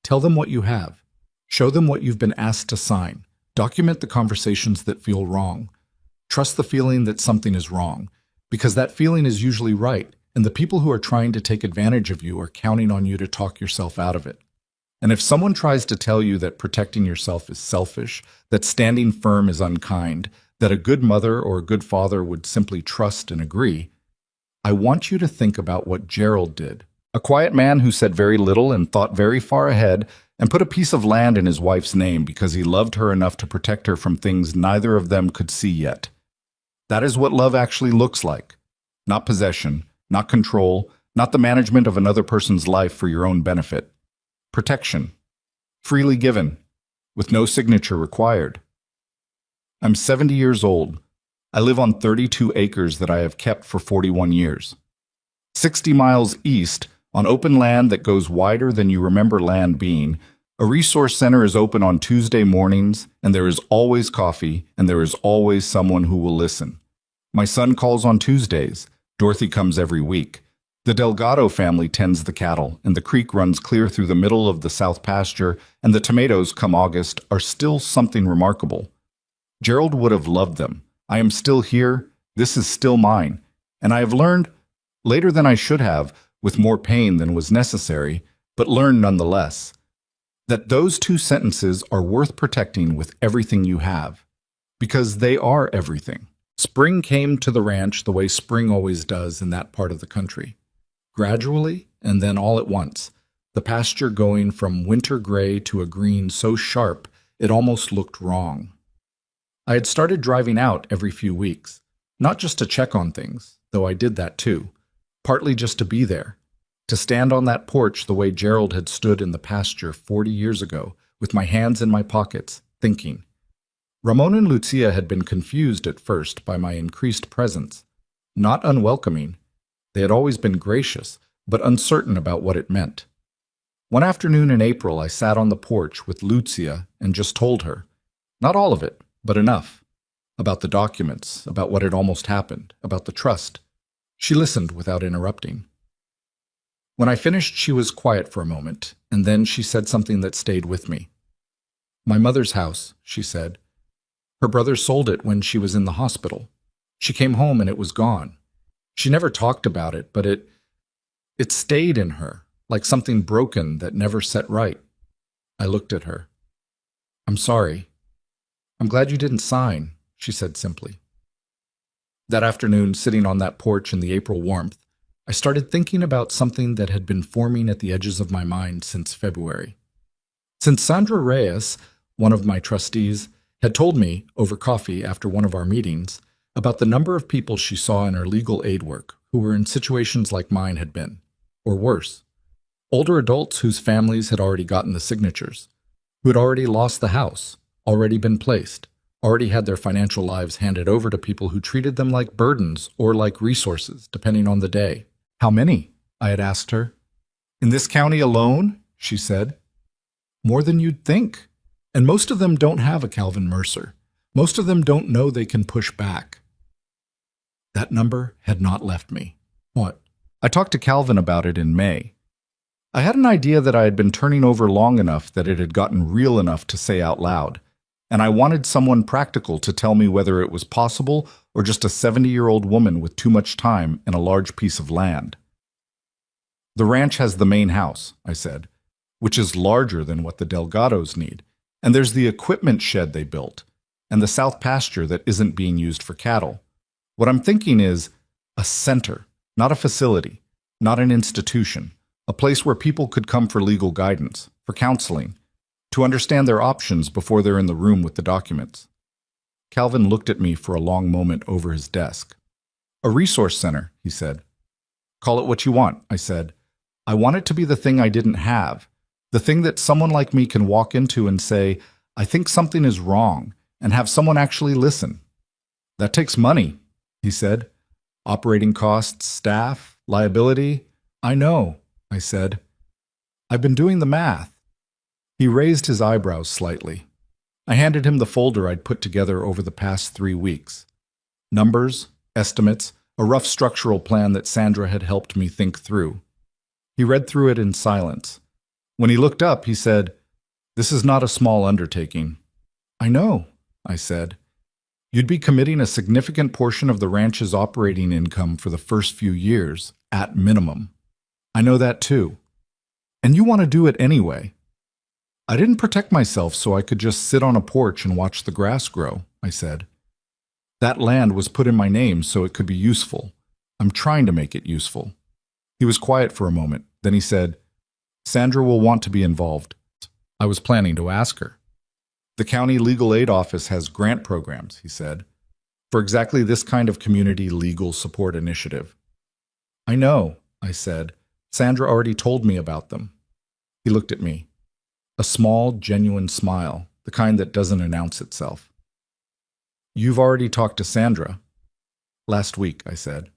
Tell them what you have. Show them what you've been asked to sign. Document the conversations that feel wrong. Trust the feeling that something is wrong, because that feeling is usually right, and the people who are trying to take advantage of you are counting on you to talk yourself out of it. And if someone tries to tell you that protecting yourself is selfish, that standing firm is unkind, that a good mother or a good father would simply trust and agree, I want you to think about what Gerald did. A quiet man who said very little and thought very far ahead and put a piece of land in his wife's name because he loved her enough to protect her from things neither of them could see yet. That is what love actually looks like. Not possession, not control, not the management of another person's life for your own benefit. Protection. Freely given, with no signature required. I'm 70 years old. I live on 32 acres that I have kept for 41 years. 60 miles east, on open land that goes wider than you remember land being, a resource center is open on Tuesday mornings, and there is always coffee, and there is always someone who will listen. My son calls on Tuesdays. Dorothy comes every week. The Delgado family tends the cattle, and the creek runs clear through the middle of the south pasture, and the tomatoes, come August, are still something remarkable. Gerald would have loved them. I am still here. This is still mine. And I have learned, later than I should have, with more pain than was necessary, but learned nonetheless, that those two sentences are worth protecting with everything you have, because they are everything. Spring came to the ranch the way spring always does in that part of the country. Gradually, and then all at once, the pasture going from winter gray to a green so sharp it almost looked wrong. I had started driving out every few weeks, not just to check on things, though I did that too, partly just to be there, to stand on that porch the way Gerald had stood in the pasture 40 years ago, with my hands in my pockets, thinking. Ramon and Lucia had been confused at first by my increased presence, not unwelcoming. They had always been gracious, but uncertain about what it meant. One afternoon in April, I sat on the porch with Lucia and just told her, not all of it, but enough, about the documents, about what had almost happened, about the trust. She listened without interrupting. When I finished, she was quiet for a moment, and then she said something that stayed with me. My mother's house, she said. Her brother sold it when she was in the hospital. She came home and it was gone. She never talked about it, but it stayed in her, like something broken that never set right. I looked at her. I'm sorry. I'm glad you didn't sign, she said simply. That afternoon, sitting on that porch in the April warmth, I started thinking about something that had been forming at the edges of my mind since February. Since Sandra Reyes, one of my trustees, had told me, over coffee after one of our meetings, about the number of people she saw in her legal aid work who were in situations like mine had been, or worse. Older adults whose families had already gotten the signatures, who had already lost the house, already been placed, already had their financial lives handed over to people who treated them like burdens or like resources, depending on the day. How many? I had asked her. In this county alone, she said. More than you'd think. And most of them don't have a Calvin Mercer. Most of them don't know they can push back. That number had not left me. What? I talked to Calvin about it in May. I had an idea that I had been turning over long enough that it had gotten real enough to say out loud, and I wanted someone practical to tell me whether it was possible or just a 70-year-old woman with too much time and a large piece of land. The ranch has the main house, I said, which is larger than what the Delgados need, and there's the equipment shed they built, and the south pasture that isn't being used for cattle. What I'm thinking is a center, not a facility, not an institution, a place where people could come for legal guidance, for counseling, to understand their options before they're in the room with the documents. Calvin looked at me for a long moment over his desk. A resource center, he said. Call it what you want, I said. I want it to be the thing I didn't have, the thing that someone like me can walk into and say, I think something is wrong, and have someone actually listen. That takes money, he said. Operating costs, staff, liability. I know, I said. I've been doing the math. He raised his eyebrows slightly. I handed him the folder I'd put together over the past 3 weeks. Numbers, estimates, a rough structural plan that Sandra had helped me think through. He read through it in silence. When he looked up, he said, This is not a small undertaking. I know, I said. You'd be committing a significant portion of the ranch's operating income for the first few years, at minimum. I know that too. And you want to do it anyway. I didn't protect myself so I could just sit on a porch and watch the grass grow, I said. That land was put in my name so it could be useful. I'm trying to make it useful. He was quiet for a moment. Then he said, Sandra will want to be involved. I was planning to ask her. The county legal aid office has grant programs, he said, for exactly this kind of community legal support initiative. I know, I said. Sandra already told me about them. He looked at me. A small, genuine smile, the kind that doesn't announce itself. You've already talked to Sandra. Last week, I said.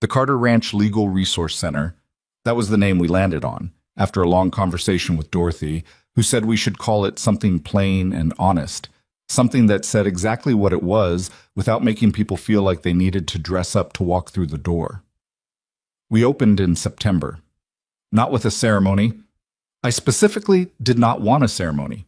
The Carter Ranch Legal Resource Center, that was the name we landed on, after a long conversation with Dorothy, who said we should call it something plain and honest, something that said exactly what it was without making people feel like they needed to dress up to walk through the door. We opened in September. Not with a ceremony. I specifically did not want a ceremony.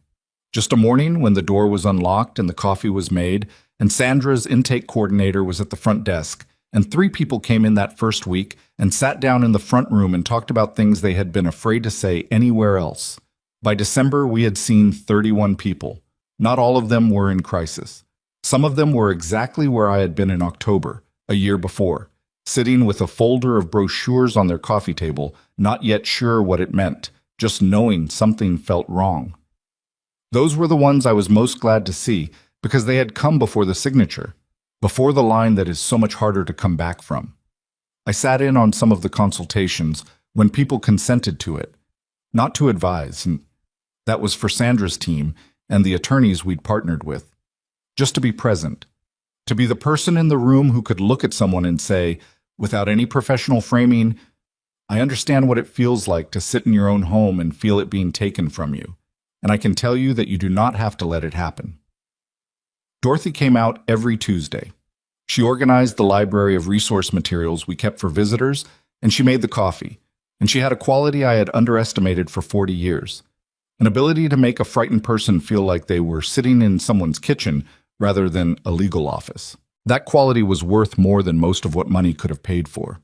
Just a morning when the door was unlocked and the coffee was made, and Sandra's intake coordinator was at the front desk, and 3 people came in that first week and sat down in the front room and talked about things they had been afraid to say anywhere else. By December, we had seen 31 people. Not all of them were in crisis. Some of them were exactly where I had been in October, a year before, sitting with a folder of brochures on their coffee table, not yet sure what it meant, just knowing something felt wrong. Those were the ones I was most glad to see because they had come before the signature, before the line that is so much harder to come back from. I sat in on some of the consultations when people consented to it, not to advise, and that was for Sandra's team and the attorneys we'd partnered with, just to be present, to be the person in the room who could look at someone and say, without any professional framing, I understand what it feels like to sit in your own home and feel it being taken from you, and I can tell you that you do not have to let it happen. Dorothy came out every Tuesday. She organized the library of resource materials we kept for visitors, and she made the coffee, and she had a quality I had underestimated for 40 years, an ability to make a frightened person feel like they were sitting in someone's kitchen rather than a legal office. That quality was worth more than most of what money could have paid for.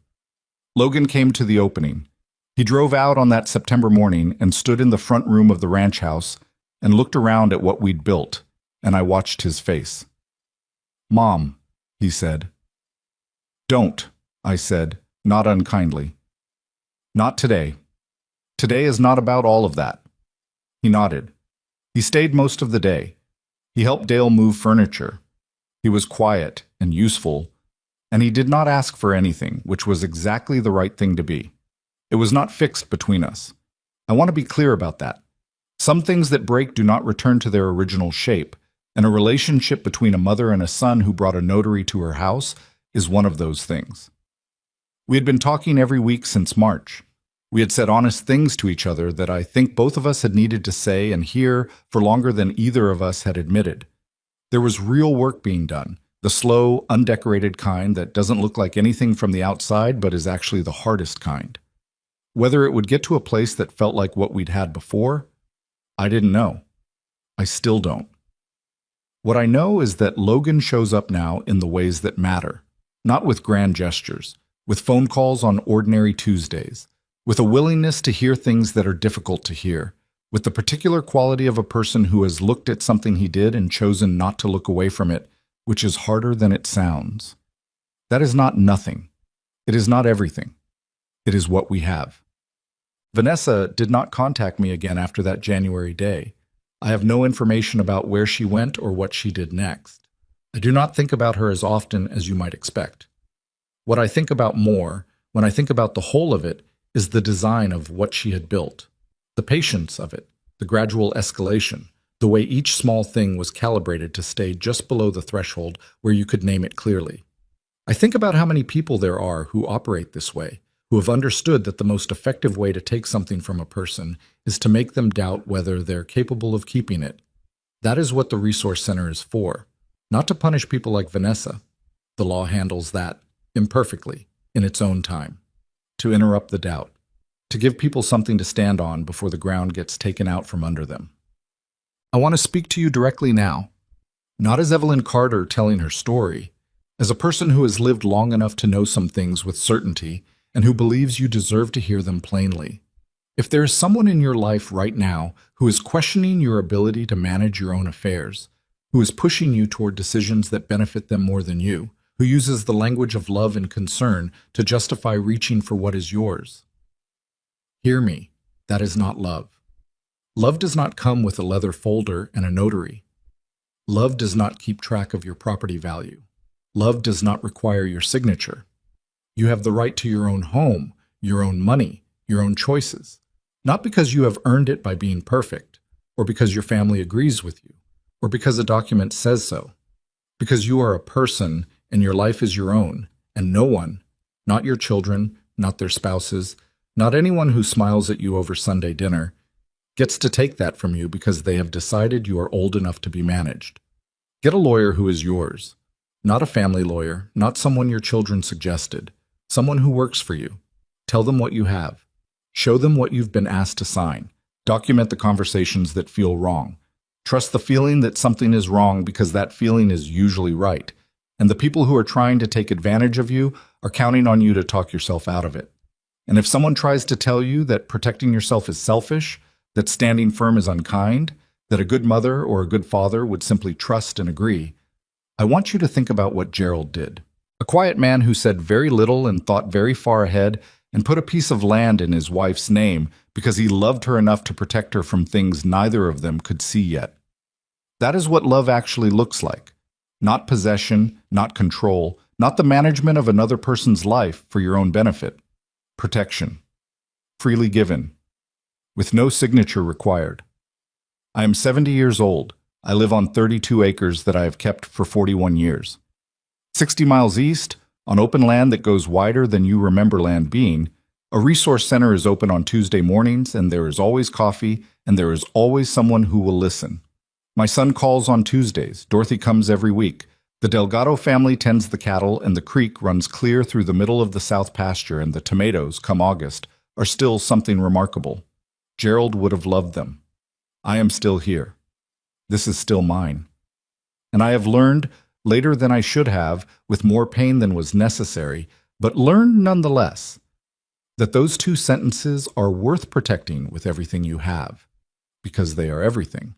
Logan came to the opening. He drove out on that September morning and stood in the front room of the ranch house and looked around at what we'd built, and I watched his face. Mom, he said. Don't, I said, not unkindly. Not today. Today is not about all of that. He nodded. He stayed most of the day. He helped Dale move furniture. He was quiet and useful, and he did not ask for anything, which was exactly the right thing to be. It was not fixed between us. I want to be clear about that. Some things that break do not return to their original shape, and a relationship between a mother and a son who brought a notary to her house is one of those things. We had been talking every week since March. We had said honest things to each other that I think both of us had needed to say and hear for longer than either of us had admitted. There was real work being done, the slow, undecorated kind that doesn't look like anything from the outside but is actually the hardest kind. Whether it would get to a place that felt like what we'd had before, I didn't know. I still don't. What I know is that Logan shows up now in the ways that matter, not with grand gestures, with phone calls on ordinary Tuesdays, with a willingness to hear things that are difficult to hear, with the particular quality of a person who has looked at something he did and chosen not to look away from it, which is harder than it sounds. That is not nothing. It is not everything. It is what we have. Vanessa did not contact me again after that January day. I have no information about where she went or what she did next. I do not think about her as often as you might expect. What I think about more, when I think about the whole of it, is the design of what she had built, the patience of it, the gradual escalation, the way each small thing was calibrated to stay just below the threshold where you could name it clearly. I think about how many people there are who operate this way, who have understood that the most effective way to take something from a person is to make them doubt whether they're capable of keeping it. That is what the Resource Center is for, not to punish people like Vanessa. The law handles that imperfectly, in its own time, to interrupt the doubt, to give people something to stand on before the ground gets taken out from under them. I want to speak to you directly now, not as Evelyn Carter telling her story, as a person who has lived long enough to know some things with certainty and who believes you deserve to hear them plainly. If there is someone in your life right now who is questioning your ability to manage your own affairs, who is pushing you toward decisions that benefit them more than you, who uses the language of love and concern to justify reaching for what is yours, hear me, that is not love. Love does not come with a leather folder and a notary. Love does not keep track of your property value. Love does not require your signature. You have the right to your own home, your own money, your own choices, not because you have earned it by being perfect, or because your family agrees with you, or because a document says so, because you are a person and your life is your own, and no one, not your children, not their spouses, not anyone who smiles at you over Sunday dinner, gets to take that from you because they have decided you are old enough to be managed. Get a lawyer who is yours, not a family lawyer, not someone your children suggested, someone who works for you. Tell them what you have. Show them what you've been asked to sign. Document the conversations that feel wrong. Trust the feeling that something is wrong because that feeling is usually right. And the people who are trying to take advantage of you are counting on you to talk yourself out of it. And if someone tries to tell you that protecting yourself is selfish, that standing firm is unkind, that a good mother or a good father would simply trust and agree, I want you to think about what Gerald did. A quiet man who said very little and thought very far ahead and put a piece of land in his wife's name because he loved her enough to protect her from things neither of them could see yet. That is what love actually looks like. Not possession, not control, not the management of another person's life for your own benefit. Protection. Freely given. With no signature required. I am 70 years old. I live on 32 acres that I have kept for 41 years. 60 miles east, on open land that goes wider than you remember land being, a resource center is open on Tuesday mornings, and there is always coffee, and there is always someone who will listen. My son calls on Tuesdays. Dorothy comes every week. The Delgado family tends the cattle, and the creek runs clear through the middle of the south pasture, and the tomatoes, come August, are still something remarkable. Gerald would have loved them. I am still here. This is still mine. And I have learned, later than I should have, with more pain than was necessary, but learned nonetheless, that those two sentences are worth protecting with everything you have, because they are everything.